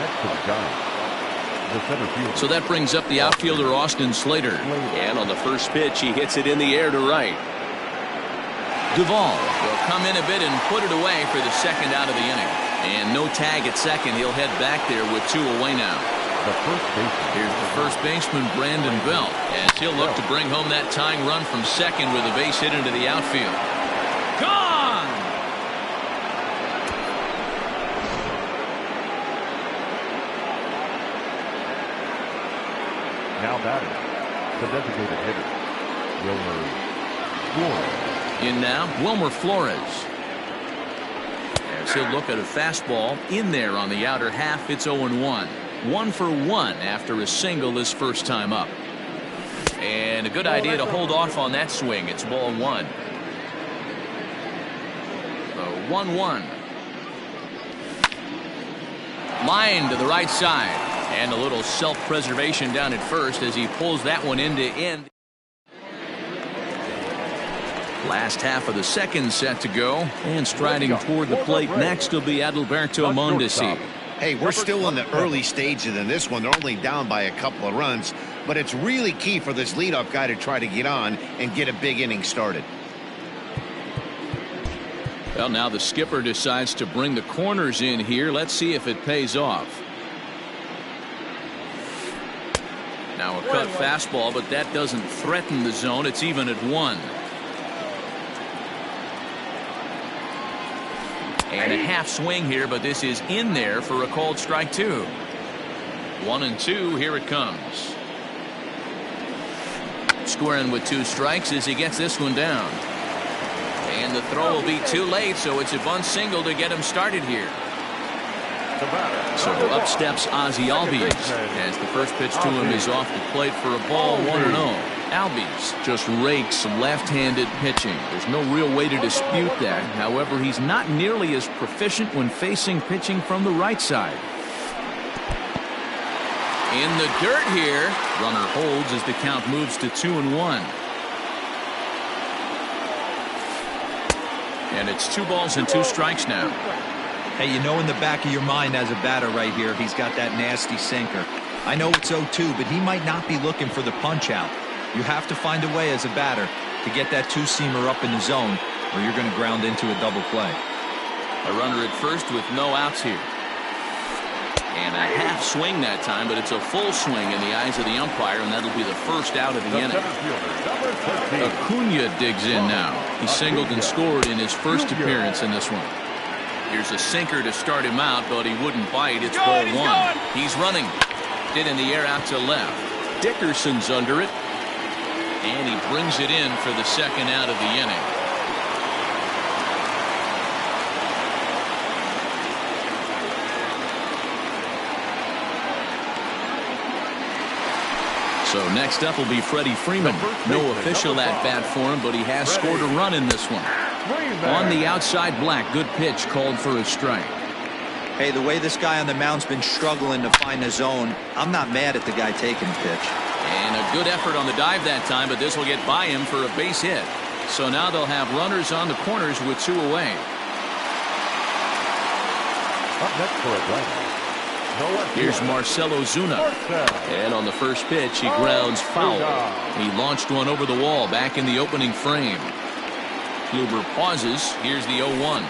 next to the Giants, the center fielder. So that brings up the outfielder Austin Slater. And on the first pitch, he hits it in the air to right. Duvall will come in a bit and put it away for the second out of the inning. And no tag at second. He'll head back there with 2 away now. Here's the first baseman, Brandon Belt, as he'll look to bring home that tying run from second with a base hit into the outfield. Gone! Now batting, the designated hitter, Wilmer Flores. In now, Wilmer Flores. pitches. He'll look at a fastball in there on the outer half. It's 0-1. 1 for 1 after a single his first time up. And a good idea to hold off on that swing. It's ball 1. So 1-1. Line to the right side. And a little self-preservation down at first as he pulls that one end to end. Last half of the second set to go. And striding toward the plate next will be Adalberto Mondesi. Hey, we're still in the early stages in this one. They're only down by a couple of runs. But it's really key for this leadoff guy to try to get on and get a big inning started. Well, now the skipper decides to bring the corners in here. Let's see if it pays off. Now a cut fastball, but that doesn't threaten the zone. It's even at 1. And a half swing here, but this is in there for a called strike 2. 1-2. Here it comes. Squaring with 2 strikes as he gets this one down. And the throw will be too late, so it's a bunt single to get him started here. So up steps Ozzie Albies as the first pitch to him is off the plate for a ball. 1-0. Albies just rakes left-handed pitching. There's no real way to dispute that. However, he's not nearly as proficient when facing pitching from the right side. In the dirt here. Runner holds as the count moves to 2-1. And it's 2 balls and 2 strikes now. Hey, you know in the back of your mind as a batter right here, he's got that nasty sinker. I know it's 0-2, but he might not be looking for the punch out. You have to find a way as a batter to get that 2-seamer up in the zone, or you're going to ground into a double play. A runner at first with no outs here. And a half swing that time, but it's a full swing in the eyes of the umpire, and that'll be the first out of the inning. Acuna digs in now. He singled and scored in his first appearance in this one. Here's a sinker to start him out, but he wouldn't bite. It's ball 1. He's running. Hit in the air out to left. Dickerson's under it. And he brings it in for the second out of the inning. So next up will be Freddie Freeman. No official at-bat for him, but he has scored a run in this one. On the outside black, good pitch called for a strike. Hey, the way this guy on the mound's been struggling to find a zone, I'm not mad at the guy taking the pitch. And a good effort on the dive that time, but this will get by him for a base hit. So now they'll have runners on the corners with 2 away. Up next for Atlanta. Here's Marcelo Zuna. And on the first pitch, he grounds foul. He launched one over the wall back in the opening frame. Kluber pauses. Here's the 0-1.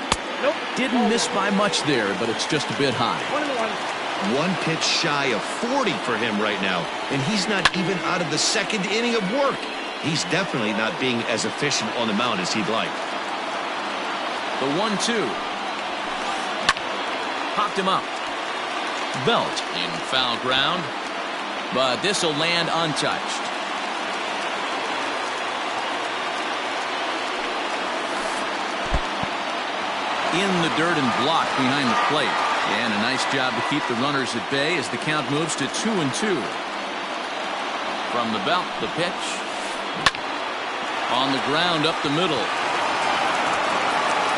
Didn't miss by much there, but it's just a bit high. 1 pitch shy of 40 for him right now, and he's not even out of the second inning of work. He's definitely not being as efficient on the mound as he'd like. The 1-2. Popped him up. Belt in foul ground, but this will land untouched. In the dirt and blocked behind the plate. And a nice job to keep the runners at bay as the count moves to 2-2. From the belt, the pitch. On the ground up the middle.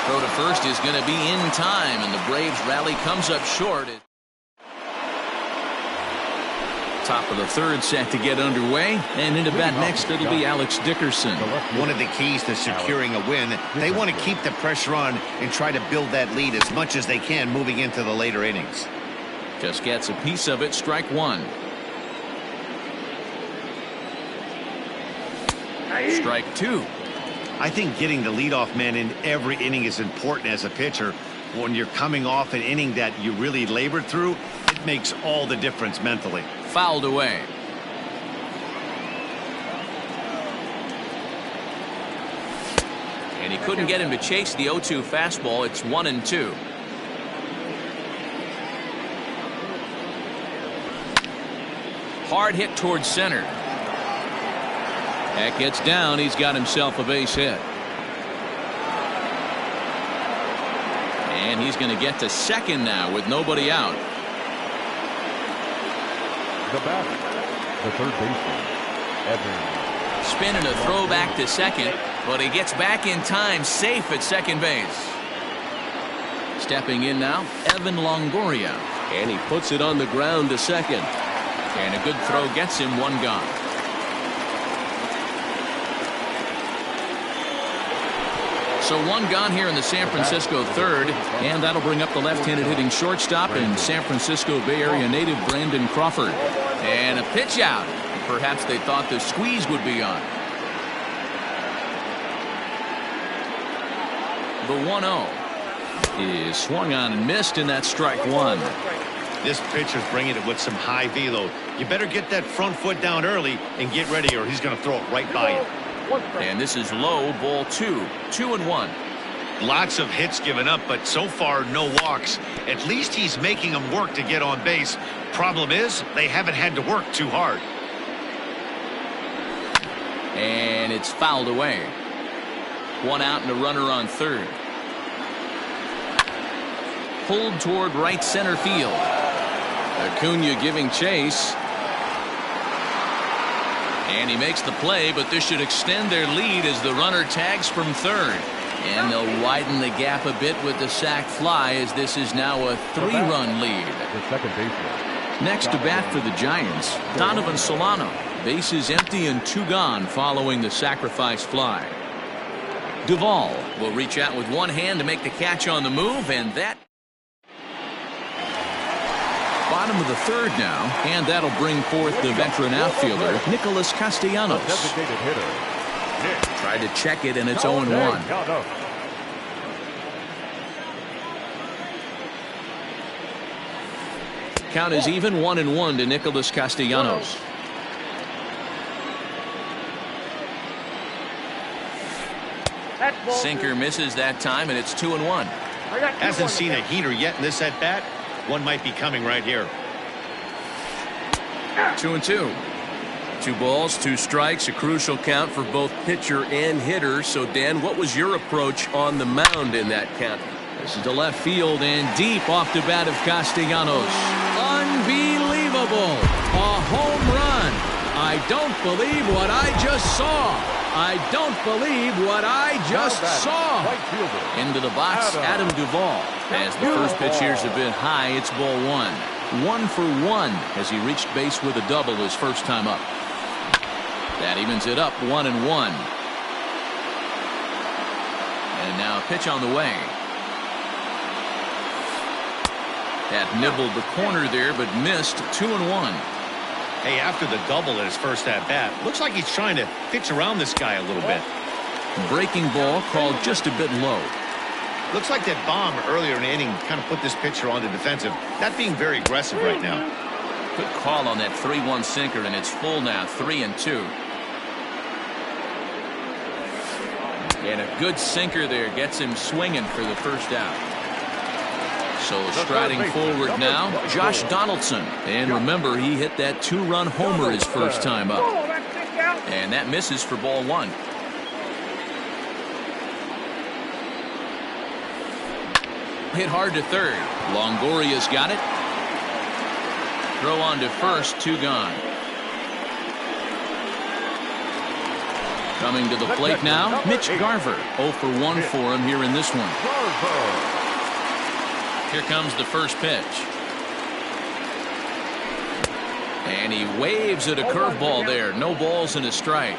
Throw to first is going to be in time, and the Braves rally comes up short. Top of the third set to get underway, and into bat next it'll be Alex Dickerson. One of the keys to securing a win, they want to keep the pressure on and try to build that lead as much as they can moving into the later innings. Just gets a piece of it. Strike 1. Strike 2. I think getting the leadoff man in every inning is important as a pitcher. When you're coming off an inning that you really labored through, it makes all the difference mentally. Fouled away. And he couldn't get him to chase the 0-2 fastball. It's 1-2. Hard hit towards center. That gets down. He's got himself a base hit. And he's going to get to second now with nobody out. The batter, the third baseman, Evan. Spinning a throw back to second, but he gets back in time, safe at second base. Stepping in now, Evan Longoria. And he puts it on the ground to second. And a good throw gets him one gone. So one gone here in the San Francisco third, and that'll bring up the left-handed hitting shortstop and San Francisco Bay Area native Brandon Crawford. And a pitch out. Perhaps they thought the squeeze would be on. The 1-0 is swung on and missed, and that's strike one. This pitcher's bringing it with some high velo. You better get that front foot down early and get ready, or he's going to throw it right by you. And this is low, ball 2, 2-1. Lots of hits given up, but so far no walks. At least he's making them work to get on base. Problem is, they haven't had to work too hard. And it's fouled away. One out and a runner on third. Pulled toward right center field. Acuna giving chase. And he makes the play, but this should extend their lead as the runner tags from third. And they'll widen the gap a bit with the sac fly, as this is now a 3-run lead. The second baseman. Next to bat for the Giants, Donovan Solano. Bases empty and 2 gone following the sacrifice fly. Duvall will reach out with one hand to make the catch on the move, and that bottom of the third now, and that'll bring forth the veteran outfielder Nicholas Castellanos. Designated hitter. Tried to check it, and it's 0-1. Count is even 1-1 to Nicholas Castellanos. Sinker misses that time, and it's 2-1. Hasn't seen a heater yet in this at bat. One might be coming right here. 2-2. 2 balls, 2 strikes, a crucial count for both pitcher and hitter. So, Dan, what was your approach on the mound in that count? This is to left field and deep off the bat of Castellanos. Unbelievable. A home run. I don't believe what I just saw. I don't believe what I just saw. Into the box, Adam Duvall. As the first pitch here's a bit high, it's ball 1. 1 for 1 as he reached base with a double his first time up. That evens it up 1-1. And now a pitch on the way. That nibbled the corner there, but missed. 2-1. Hey, after the double at his first at bat, looks like he's trying to pitch around this guy a little bit. Breaking ball called just a bit low. Looks like that bomb earlier in the inning kind of put this pitcher on the defensive. Not being very aggressive right now. Good call on that 3-1 sinker, and it's full now, 3-2. And a good sinker there gets him swinging for the first out. So striding forward now, Josh Donaldson. And remember, he hit that 2-run homer his first time up. And that misses for ball 1. Hit hard to third. Longoria's got it. Throw on to first, 2 gone. Coming to the plate now, Mitch Garver. 0 for 1 for him here in this one. Here comes the first pitch. And he waves at a curveball there. No balls and a strike.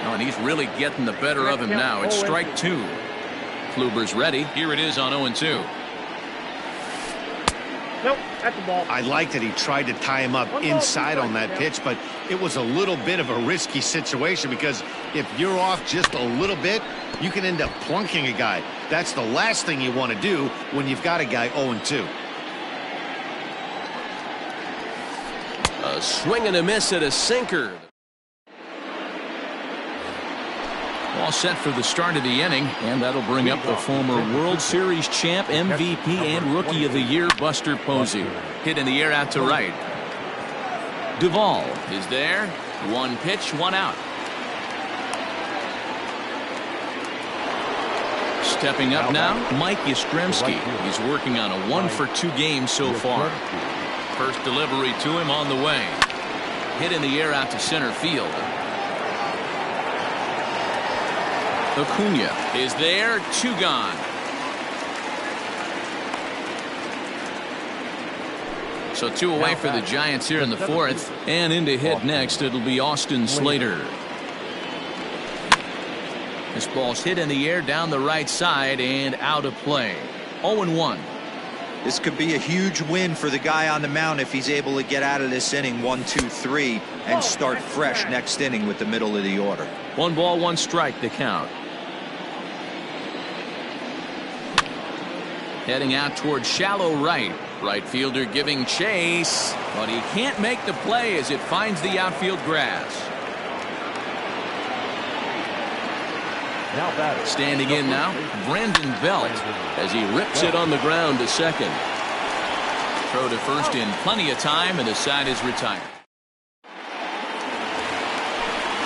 Oh, and he's really getting the better of him now. It's strike 2. Kluber's ready. Here it is on 0-2. Nope, that's the ball. I like that he tried to tie him up inside on that pitch, but it was a little bit of a risky situation because if you're off just a little bit, you can end up plunking a guy. That's the last thing you want to do when you've got a guy 0-2. A swing and a miss at a sinker. All set for the start of the inning, and that'll bring up the former World Series champ, MVP, and Rookie of the Year, Buster Posey. Hit in the air out to right. Duvall is there. 1 pitch, 1 out. Stepping up now, Mike Yastrzemski. He's working on a 1-for-2 game so far. First delivery to him on the way. Hit in the air out to center field. Acuna is there, 2 gone. So 2 away for the Giants here in the 4th. And in to hit next, it'll be Austin Slater. This ball's hit in the air down the right side and out of play. 0-1. This could be a huge win for the guy on the mound if he's able to get out of this inning 1, 2, 3 and start fresh next inning with the middle of the order. 1 ball, 1 strike the count. Heading out towards shallow right. Right fielder giving chase, but he can't make the play as it finds the outfield grass. Standing in now, Brandon Belt as he rips it on the ground to second. Throw to first in plenty of time, and the side is retired.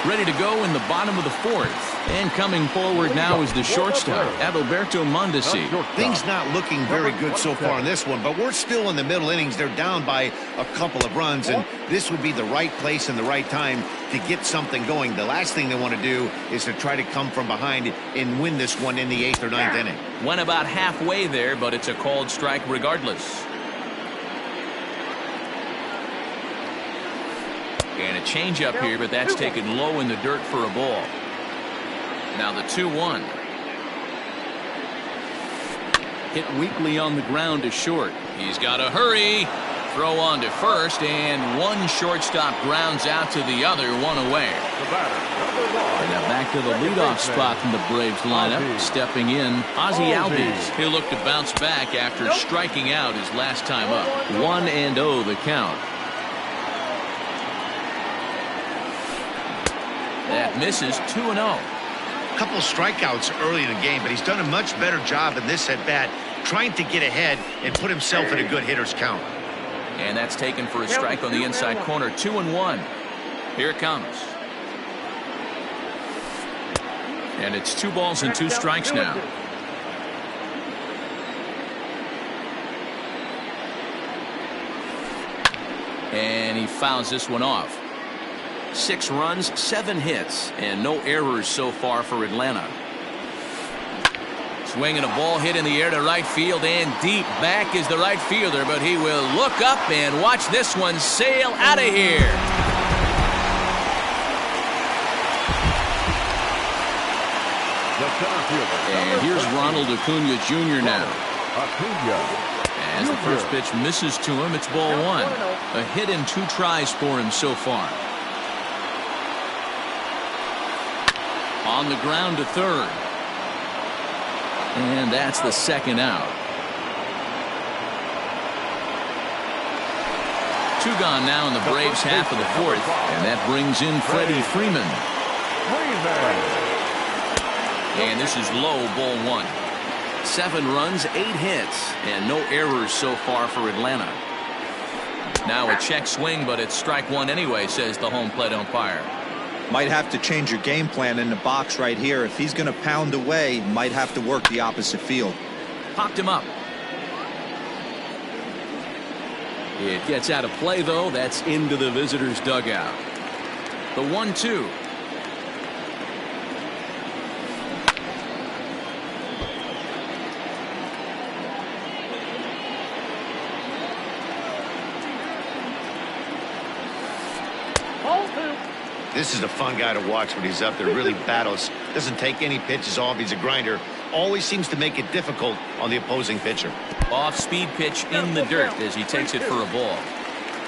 Ready to go in the bottom of the 4th. And coming forward now is the shortstop, Adalberto Mondesi. Things not looking very good so far in this one, but we're still in the middle innings. They're down by a couple of runs, and this would be the right place and the right time to get something going. The last thing they want to do is to try to come from behind and win this one in the 8th or 9th inning. Went about halfway there, but it's a called strike regardless. And a changeup here, but that's taken low in the dirt for a ball. Now the 2-1. Hit weakly on the ground to short. He's got to hurry. Throw on to first, and one shortstop grounds out to the other, 1 away. And now back to the leadoff spot in the Braves lineup. Stepping in, Ozzie Albies. He'll look to bounce back after striking out his last time up. 1-0 the count. That misses. 2-0. Couple strikeouts early in the game, but he's done a much better job in this at-bat trying to get ahead and put himself in a good hitter's count. And that's taken for a strike on the inside corner. 2-1. Here it comes. And it's 2 balls and 2 strikes now. And he fouls this one off. 6 runs, 7 hits, and no errors so far for Atlanta. Swing and a ball hit in the air to right field, and deep back is the right fielder, but he will look up and watch this one sail out of here. And here's Ronald Acuna Jr. now. As the first pitch misses to him, it's ball 1. A hit in 2 tries for him so far. On the ground to third. And that's the 2nd out. 2 gone now in the Braves half of the 4th. And that brings in Freddie Freeman. And this is low, ball 1. 7 runs, 8 hits, and no errors so far for Atlanta. Now a check swing, but it's strike 1 anyway, says the home plate umpire. Might have to change your game plan in the box right here. If he's going to pound away, might have to work the opposite field. Popped him up. It gets out of play, though. That's into the visitor's dugout. The 1-2. This is a fun guy to watch when he's up there. Really battles. Doesn't take any pitches off. He's a grinder. Always seems to make it difficult on the opposing pitcher. Off-speed pitch in the dirt as he takes it for a ball.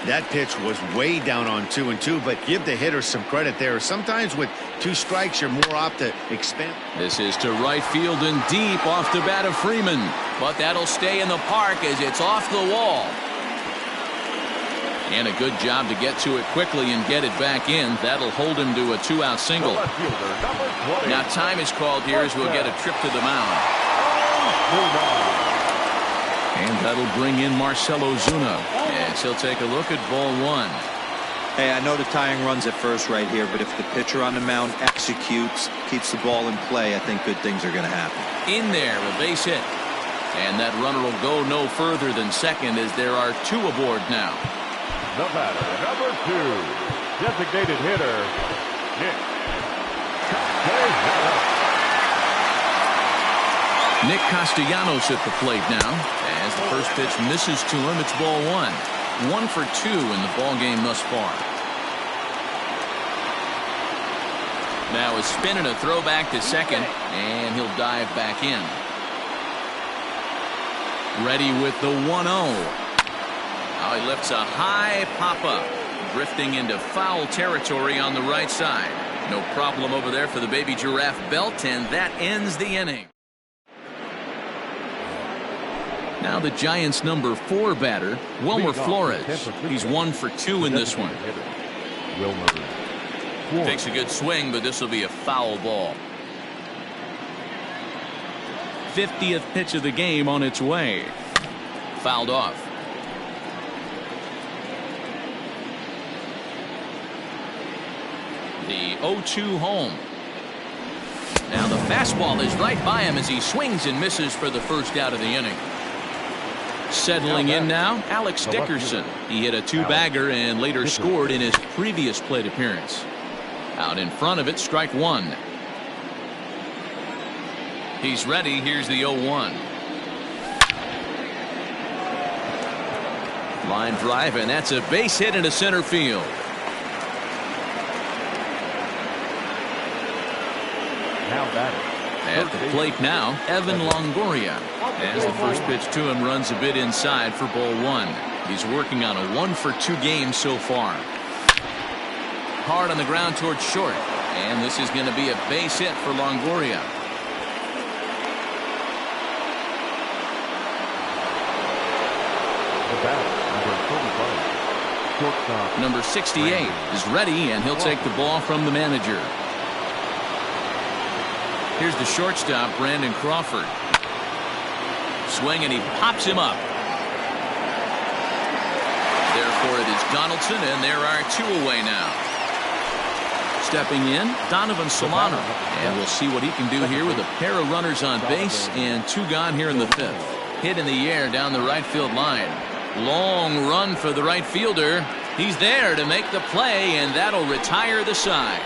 That pitch was way down on 2-2, but give the hitter some credit there. Sometimes with 2 strikes, you're more apt to expand. This is to right field and deep off the bat of Freeman. But that'll stay in the park as it's off the wall. And a good job to get to it quickly and get it back in. That'll hold him to a 2-out single. Now time is called here as we'll get a trip to the mound. And that'll bring in Marcell Ozuna. And he'll take a look at ball 1. Hey, I know the tying runs at first right here, but if the pitcher on the mound executes, keeps the ball in play, I think good things are going to happen. In there, a base hit. And that runner will go no further than second as there are two aboard now. The batter, number 2, designated hitter, Nick Castellanos. Nick Castellanos at the plate now. As the first pitch misses to him, it's ball 1. 1 for 2 in the ball game thus far. Now a spin and a throw back to second, and he'll dive back in. Ready with the 1-0. Now he lifts a high pop-up, drifting into foul territory on the right side. No problem over there for the baby giraffe belt, and that ends the inning. Now the Giants' number 4 batter, Wilmer Flores. He's 1 for 2 in this one. Takes a good swing, but this will be a foul ball. 50th pitch of the game on its way. Fouled off. The 0-2 home. Now the fastball is right by him as he swings and misses for the first out of the inning. Settling in now, Alex Dickerson. He hit a 2-bagger and later scored in his previous plate appearance. Out in front of it, strike 1. He's ready. Here's the 0-1. Line drive, and that's a base hit into center field. Now batting. At the plate now, Evan Longoria. As the first pitch to him runs a bit inside for ball 1. He's working on a 1 for 2 game so far. Hard on the ground towards short. And this is going to be a base hit for Longoria. The batter, number 35. Shortstop. Number 68 is ready, and he'll take the ball from the manager. Here's the shortstop, Brandon Crawford. Swing, and he pops him up. Therefore, it is Donaldson, and there are 2 away now. Stepping in, Donovan Solano. And we'll see what he can do here with a pair of runners on base and 2 gone here in the 5th. Hit in the air down the right field line. Long run for the right fielder. He's there to make the play, and that'll retire the side.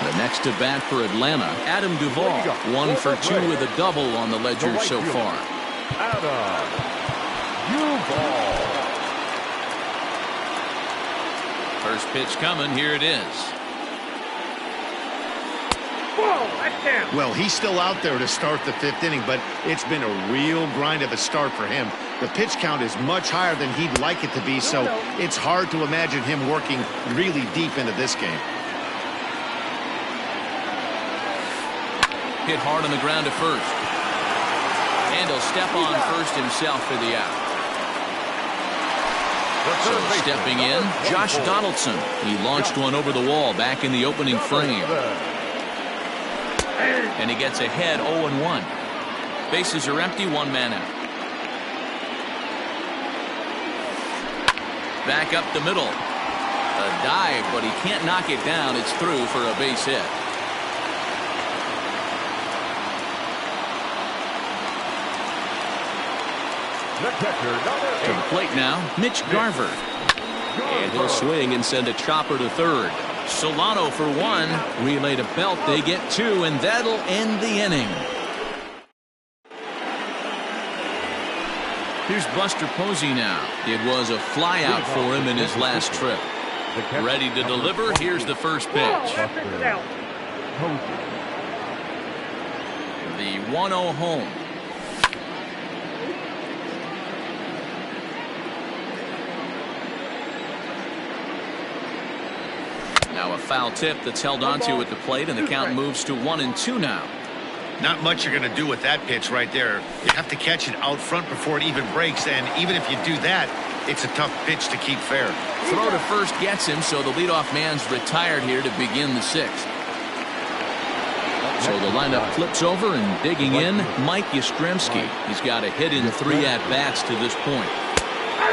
The next to bat for Atlanta, Adam Duvall. 1 for 2 with a double on the ledger so far. Adam Duvall. First pitch coming. Here it is. Well, he's still out there to start the 5th inning, but it's been a real grind of a start for him. The pitch count is much higher than he'd like it to be, so it's hard to imagine him working really deep into this game. Hit hard on the ground to first. And he'll step on first himself for the out. So stepping in, Josh Donaldson. He launched one over the wall back in the opening frame. And he gets ahead 0-1. Bases are empty, 1 man out. Back up the middle. A dive, but he can't knock it down. It's through for a base hit. To the plate now, Mitch Garver. And he'll swing and send a chopper to third. Solano for 1. Relay to Belt. They get 2, and that'll end the inning. Here's Buster Posey now. It was a flyout for him in his last trip. Ready to deliver. Here's the first pitch. The 1-0 home. Now a foul tip that's held onto at the plate, and the count moves to 1-2 now. Not much you're going to do with that pitch right there. You have to catch it out front before it even breaks, and even if you do that, it's a tough pitch to keep fair. Throw to first gets him, so the leadoff man's retired here to begin the 6th. So the lineup flips over, and digging in, Mike Yastrzemski. He's got a hit in 3 at-bats to this point.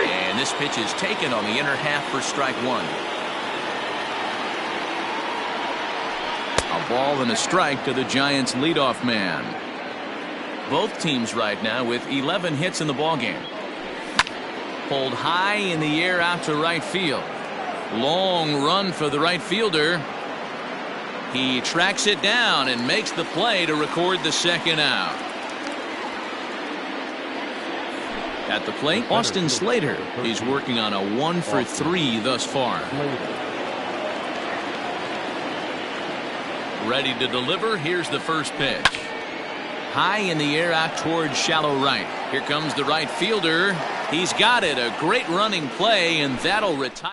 And this pitch is taken on the inner half for strike one. A ball and a strike to the Giants leadoff man. Both teams right now with 11 hits in the ballgame. Pulled high in the air out to right field. Long run for the right fielder. He tracks it down and makes the play to record the second out. At the plate, Austin Slater. He's working on a 1-for-3 thus far. Ready to deliver. Here's the first pitch. High in the air out towards shallow right. Here comes the right fielder. He's got it. A great running play, and that'll retire.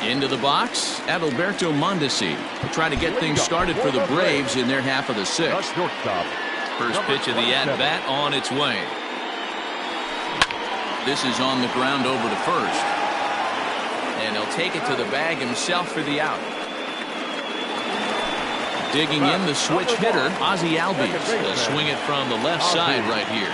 Into the box, Adalberto Mondesi will try to get things started for the Braves in their half of the sixth. First pitch of the at-bat on its way. This is on the ground over to first. And he'll take it to the bag himself for the out. Digging in the switch hitter, Ozzie Albies. He'll swing it from the left side right here.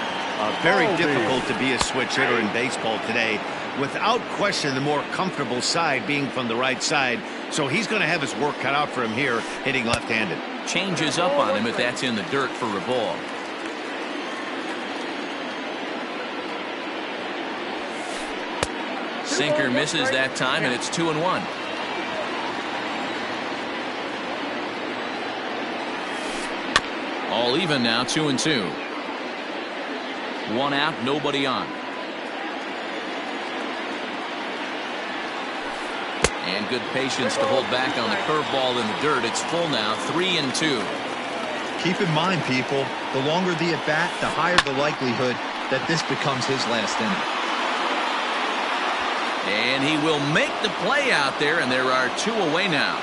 Very difficult to be a switch hitter in baseball today. Without question, the more comfortable side being from the right side. So he's going to have his work cut out for him here, hitting left-handed. Changes up on him if that's in the dirt for a ball. Sinker misses that time, and it's 2-1. All even now, 2-2. One out, nobody on. And good patience to hold back on the curveball in the dirt. It's full now, 3-2. Keep in mind, people, the longer the at-bat, the higher the likelihood that this becomes his last inning. And he will make the play out there, and there are two away now.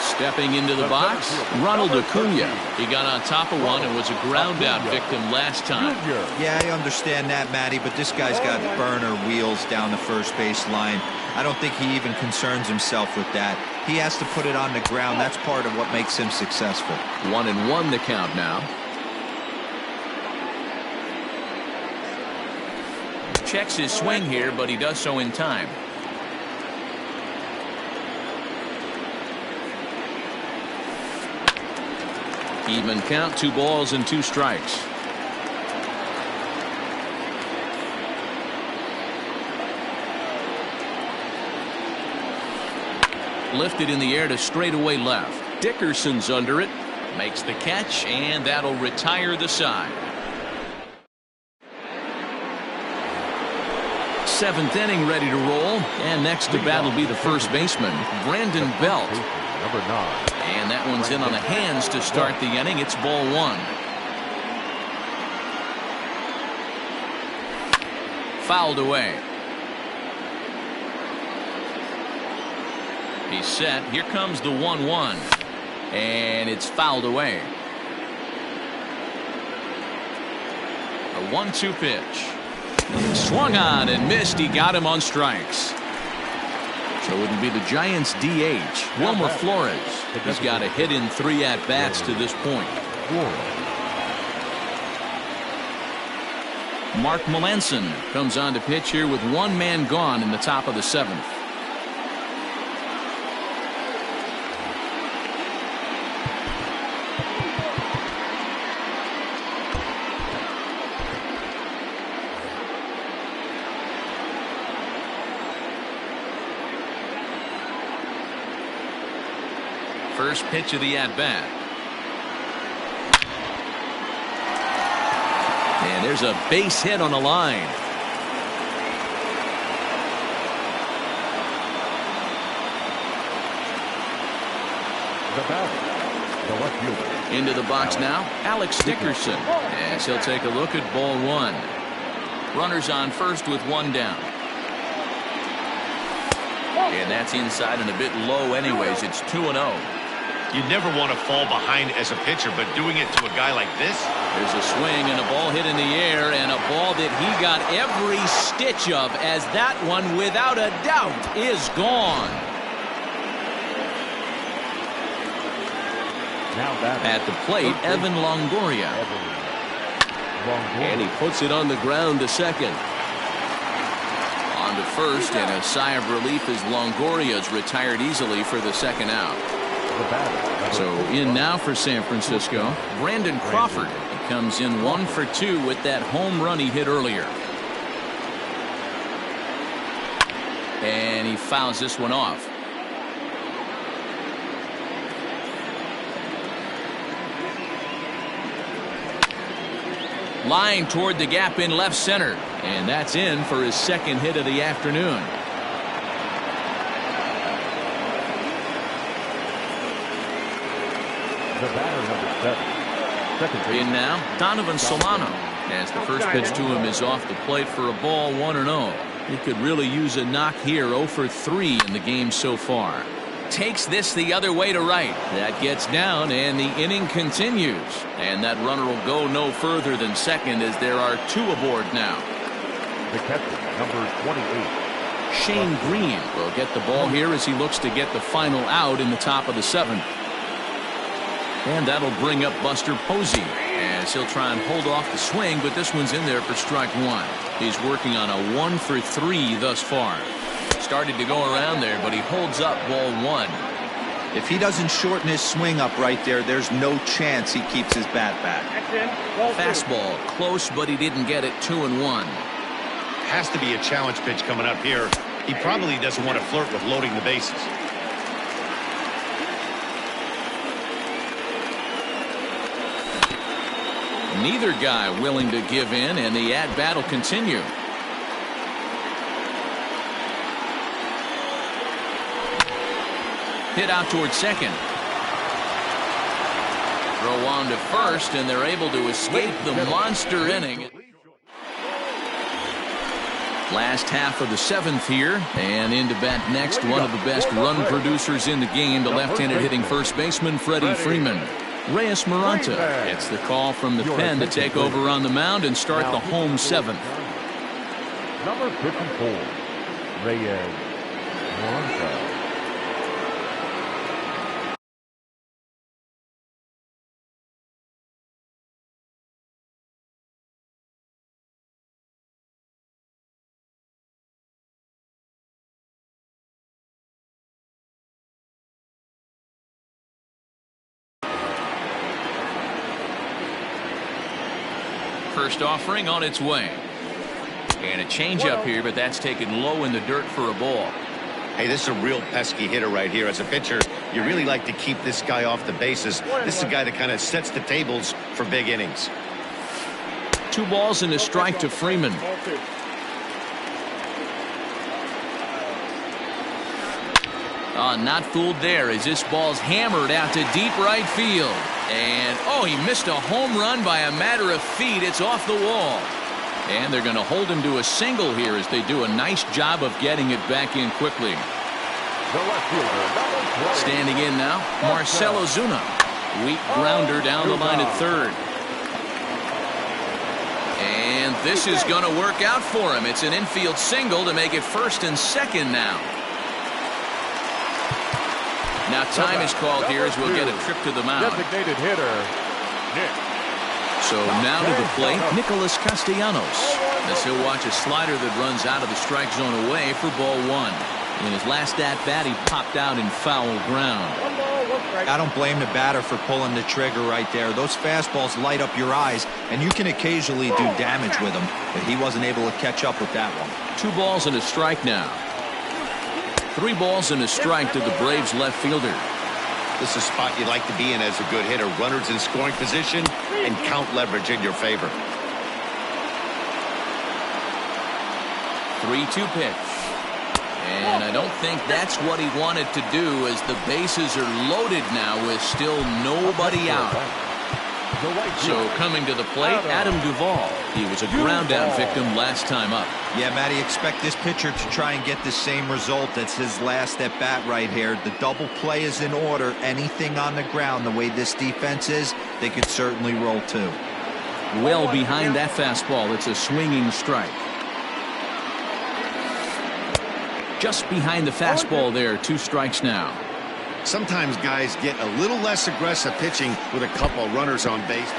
Stepping into the box, Ronald Acuna. He got on top of one and was a ground-out victim last time. Yeah, I understand that, Matty, but this guy's got burner wheels down the first base line. I don't think he even concerns himself with that. He has to put it on the ground. That's part of what makes him successful. 1-1 the count now. Checks his swing here, but he does so in time. Even count, 2 balls and 2 strikes. Lifted in the air to straightaway left. Dickerson's under it. Makes the catch, and that'll retire the side. 7th inning ready to roll. And next to bat will be the first baseman, Brandon Belt. Number 9. And that one's in on the hands to start the inning. It's ball 1. Fouled away. He's set. Here comes the 1-1. And it's fouled away. A 1-2 pitch. Swung on and missed. He got him on strikes. So it'll be the Giants DH, Wilmer Flores. He's got a hit in 3 at-bats to this point. Mark Melanson comes on to pitch here with 1 man gone in the top of the 7th. First pitch of the at-bat. And there's a base hit on the line. The batter, the left fielder. Into the box now, Alex Dickerson. As he'll take a look at ball 1. Runners on first with 1 down. And that's inside and a bit low anyways. It's 2-0. You never want to fall behind as a pitcher, but doing it to a guy like this. There's a swing and a ball hit in the air, and a ball that he got every stitch of, as that one, without a doubt, is gone. Now At the plate, Evan Longoria. And he puts it on the ground to second. On to first, and a sigh of relief as Longoria's retired easily for the second out. So in now for San Francisco, Brandon Crawford. He comes in 1 for 2 with that home run he hit earlier. And he fouls this one off. Line toward the gap in left center. And that's in for his second hit of the afternoon. The batter, number 7. Second In now, Donovan Solano. As the first pitch to him is off the plate for a ball, 1-0. He could really use a knock here, 0 for 3 in the game so far. Takes this the other way to right. That gets down, and the inning continues. And that runner will go no further than second as there are 2 aboard now. The catcher, number 28. Shane Green will get the ball here as he looks to get the final out in the top of the 7th. And that'll bring up Buster Posey as he'll try and hold off the swing, but this one's in there for strike 1. He's working on a 1 for 3 thus far. Started to go around there, but he holds up ball 1. If he doesn't shorten his swing up right there, there's no chance he keeps his bat back. Fastball close, but he didn't get it. 2-1. Has to be a challenge pitch coming up here. He probably doesn't want to flirt with loading the bases. Neither guy willing to give in, and the at-bat will continue. Hit out towards second. Throw on to first, and they're able to escape the monster inning. Last half of the 7th here, and into bat next, one of the best run producers in the game, the left-handed hitting first baseman Freddie Freeman. Reyes Maranta gets the call from the pen to take over on the mound and start the home 7th. Number 54, Reyes Maranta. First offering on its way. And a changeup here, but that's taken low in the dirt for a ball. Hey, this is a real pesky hitter right here. As a pitcher, you really like to keep this guy off the bases. This is a guy that kind of sets the tables for big innings. 2 balls and a strike to Freeman. Not fooled there as this ball's hammered out to deep right field. And, oh, he missed a home run by a matter of feet. It's off the wall. And they're going to hold him to a single here as they do a nice job of getting it back in quickly. Standing in now, Marcell Ozuna. Weak grounder down the line at third. And this is going to work out for him. It's an infield single to make it first and second now. Now time is called here as we'll get a trip to the mound. Designated hitter, Nick. So now to the plate, Nicholas Castellanos. As he'll watch a slider that runs out of the strike zone away for ball 1. In his last at-bat, he popped out in foul ground. I don't blame the batter for pulling the trigger right there. Those fastballs light up your eyes, and you can occasionally do damage with them, but he wasn't able to catch up with that one. 2 balls and a strike now. 3 balls and a strike to the Braves left fielder. This is a spot you like to be in as a good hitter. Runners in scoring position and count leverage in your favor. 3-2 pitch. And I don't think that's what he wanted to do as the bases are loaded now with still nobody out. So coming to the plate, Adam Duvall. He was a ground out victim last time up. Yeah, Matty, expect this pitcher to try and get the same result. That's his last at bat right here. The double play is in order. Anything on the ground, the way this defense is, they could certainly roll 2. Well behind that fastball, it's a swinging strike. Just behind the fastball there, 2 strikes now. Sometimes guys get a little less aggressive pitching with a couple runners on base.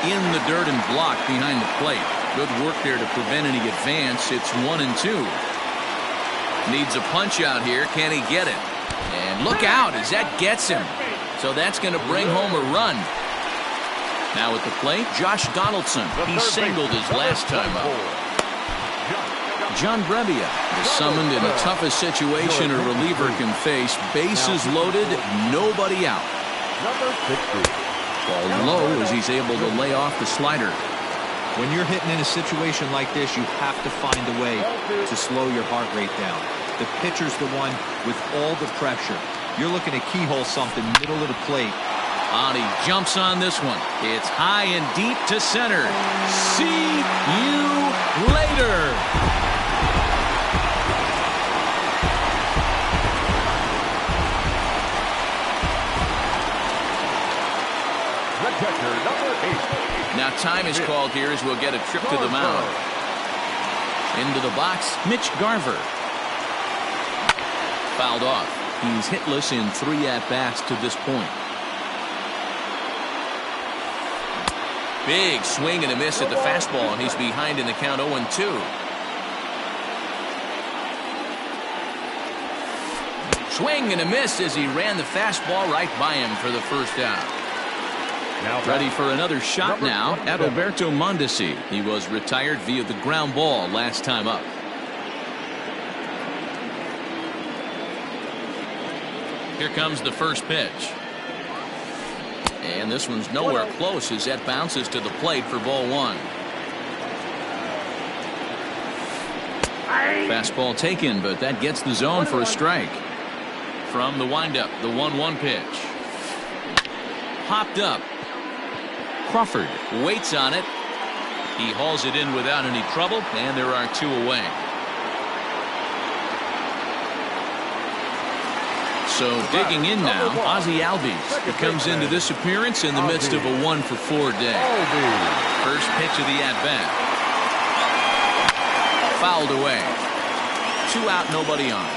in the dirt and blocked behind the plate. Good work there to prevent any advance. It's 1-2. Needs a punch out here. Can he get it? And look out as that gets him. So that's going to bring home a run. Now at the plate, Josh Donaldson. He singled his last time up. John Brebbia is summoned in the toughest situation a reliever can face. Bases loaded, nobody out. Ball low as he's able to lay off the slider. When you're hitting in a situation like this, you have to find a way to slow your heart rate down. The pitcher's the one with all the pressure. You're looking to keyhole something middle of the plate. And he jumps on this one. It's high and deep to center. See you later. Now time is called here as we'll get a trip to the mound. Into the box, Mitch Garver. Fouled off. He's hitless in 3 at-bats to this point. Big swing and a miss at the fastball, and he's behind in the count 0-2. Swing and a miss as he ran the fastball right by him for the first out. Ready for another shot now at Alberto Mondesi. He was retired via the ground ball last time up. Here comes the first pitch. And this one's nowhere close as that bounces to the plate for ball 1. Fastball taken, but that gets the zone for a strike. From the windup, the 1-1 pitch. Popped up. Crawford waits on it. He hauls it in without any trouble, and there are 2 away. So digging in now, Ozzie Albies. He comes into this appearance in the midst of a 1-for-4 day. First pitch of the at-bat. Fouled away. 2 out, nobody on.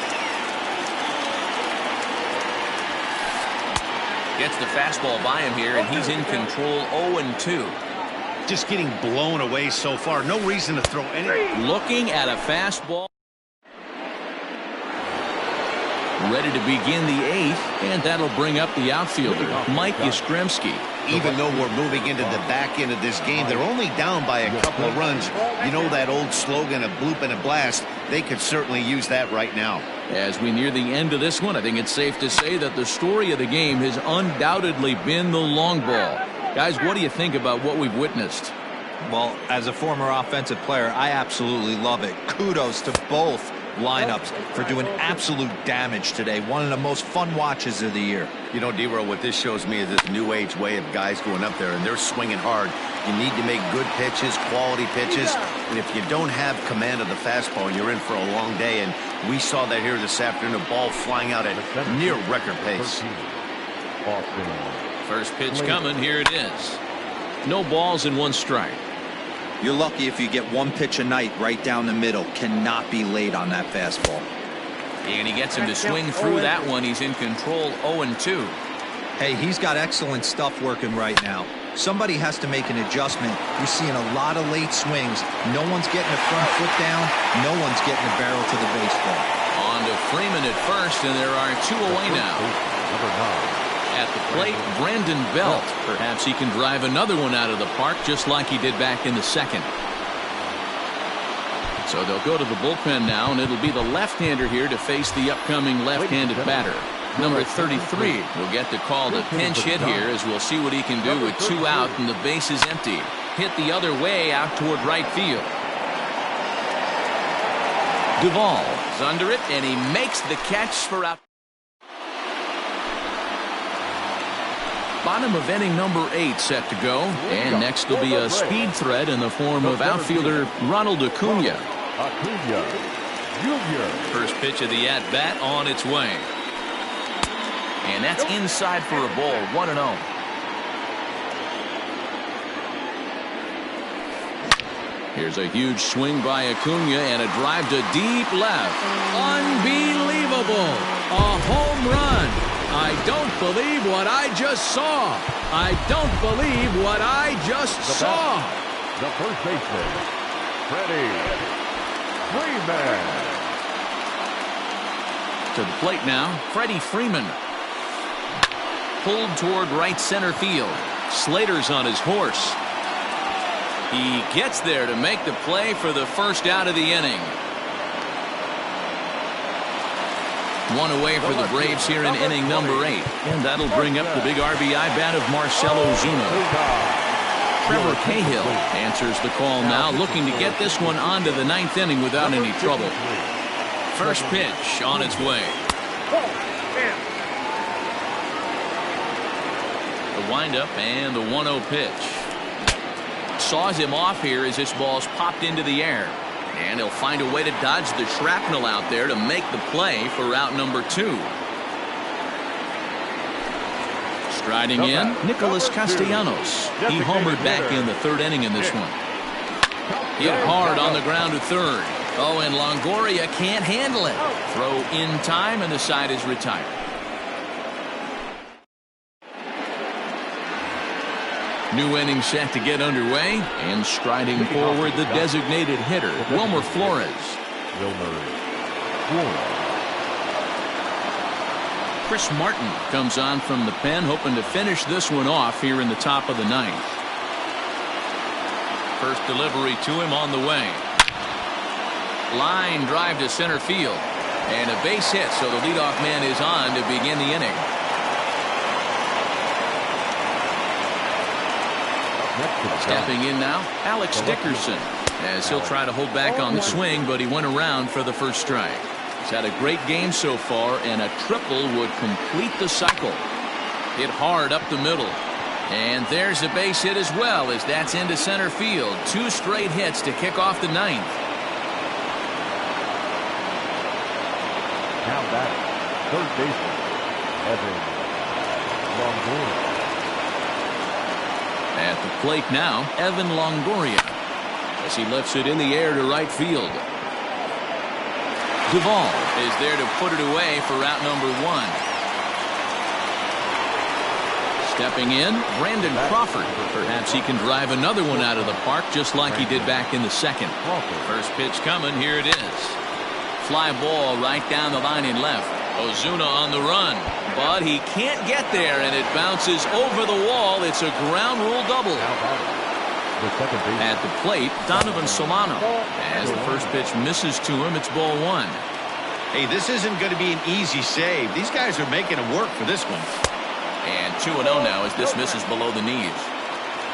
Gets the fastball by him here, and he's in control. 0-2. Just getting blown away so far. No reason to throw any. Looking at a fastball. Ready to begin the 8th, and that'll bring up the outfielder, Mike Yastrzemski. Even though we're moving into the back end of this game, they're only down by a couple of runs. You know that old slogan, a bloop and a blast. They could certainly use that right now. As we near the end of this one, I think it's safe to say that the story of the game has undoubtedly been the long ball. Guys, what do you think about what we've witnessed? Well, as a former offensive player, I absolutely love it. Kudos to both lineups for doing absolute damage today. One of the most fun watches of the year. You know, D-Roll, what this shows me is this new age way of guys going up there, and they're swinging hard. You need to make good pitches, quality pitches, and if you don't have command of the fastball, you're in for a long day, and we saw that here this afternoon, a ball flying out at near record pace. First pitch coming, here it is. No balls and 1 strike. You're lucky if you get 1 pitch a night right down the middle. Cannot be late on that fastball. And he gets him to swing through that one. He's in control. 0-2. Hey, he's got excellent stuff working right now. Somebody has to make an adjustment. You're seeing a lot of late swings. No one's getting a front foot down. No one's getting a barrel to the baseball. On to Freeman at first, and there are 2 away now. At the plate, Brandon Belt. Perhaps he can drive another one out of the park just like he did back in the 2nd. So they'll go to the bullpen now, and it'll be the left-hander here to face the upcoming left-handed batter. Number 33 will get the call to pinch hit here, as we'll see what he can do with 2 out and the base is empty. Hit the other way out toward right field. Duvall is under it, and he makes the catch for out. Bottom of inning number 8 set to go, and next will be a speed threat in the form of outfielder Ronald Acuna. First pitch of the at-bat on its way. And that's inside for a ball, 1-0. Here's a huge swing by Acuna and a drive to deep left. Unbelievable! A home run! I don't believe what I just saw. I don't believe what I just saw. The first baseman, Freddie Freeman. To the plate now, Freddie Freeman. Pulled toward right center field. Slater's on his horse. He gets there to make the play for the first out of the inning. One away for the Braves here in inning number 8. And that'll bring up the big RBI bat of Marcell Ozuna. Trevor Cahill answers the call now, looking to get this one onto the 9th inning without any trouble. First pitch on its way. The windup and the 1-0 pitch. Saws him off here as this ball's popped into the air. And he'll find a way to dodge the shrapnel out there to make the play for route number 2. Striding in, Nicholas Castellanos. He homered back in the 3rd inning in this one. Hit hard on the ground to 3rd. Oh, and Longoria can't handle it. Throw in time, and the side is retired. New inning set to get underway, and striding forward the designated hitter, Wilmer Flores. Chris Martin comes on from the pen, hoping to finish this one off here in the top of the 9th. First delivery to him on the way. Line drive to center field, and a base hit, so the leadoff man is on to begin the inning. Stepping in now, Alex Dickerson, as he'll try to hold back on the swing, but he went around for the first strike. He's had a great game so far, and a triple would complete the cycle. Hit hard up the middle. And there's a base hit as well, as that's into center field. 2 straight hits to kick off the 9th. Now batting, third baseman, Evan Longoria. At the plate now, Evan Longoria, as he lifts it in the air to right field. Duvall is there to put it away for route number 1. Stepping in, Brandon Crawford. Perhaps he can drive another one out of the park, just like he did back in the 2nd. First pitch coming, here it is. Fly ball right down the line in left. Ozuna on the run, but he can't get there, and it bounces over the wall. It's a ground rule double. At the plate, Donovan Solano. As the first pitch misses to him, it's ball 1. Hey, this isn't going to be an easy save. These guys are making it work for this one. And 2-0 now as this misses below the knees.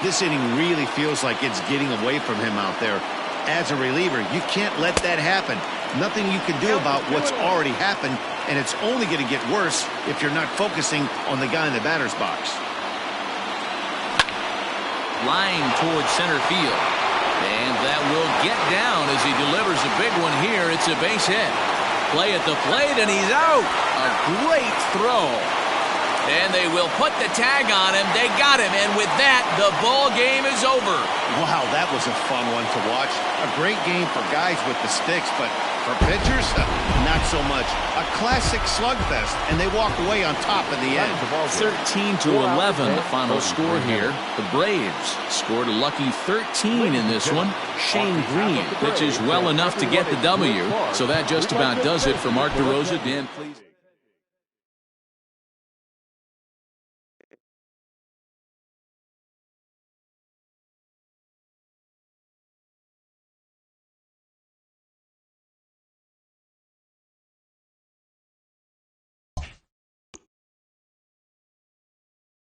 This inning really feels like it's getting away from him out there. As a reliever, you can't let that happen. Nothing you can do about what's already happened, and it's only going to get worse if you're not focusing on the guy in the batter's box. Line towards center field. And that will get down as he delivers a big one here. It's a base hit. Play at the plate, and he's out. A great throw. And they will put the tag on him. They got him, and with that, the ball game is over. Wow, that was a fun one to watch. A great game for guys with the sticks, but for pitchers, not so much. A classic slugfest, and they walk away on top in the end. 13-11, the final score here. The Braves scored a lucky 13 in this one. Shane Green pitches well enough to get the W, so that just about does it for Mark DeRosa. Dan, please.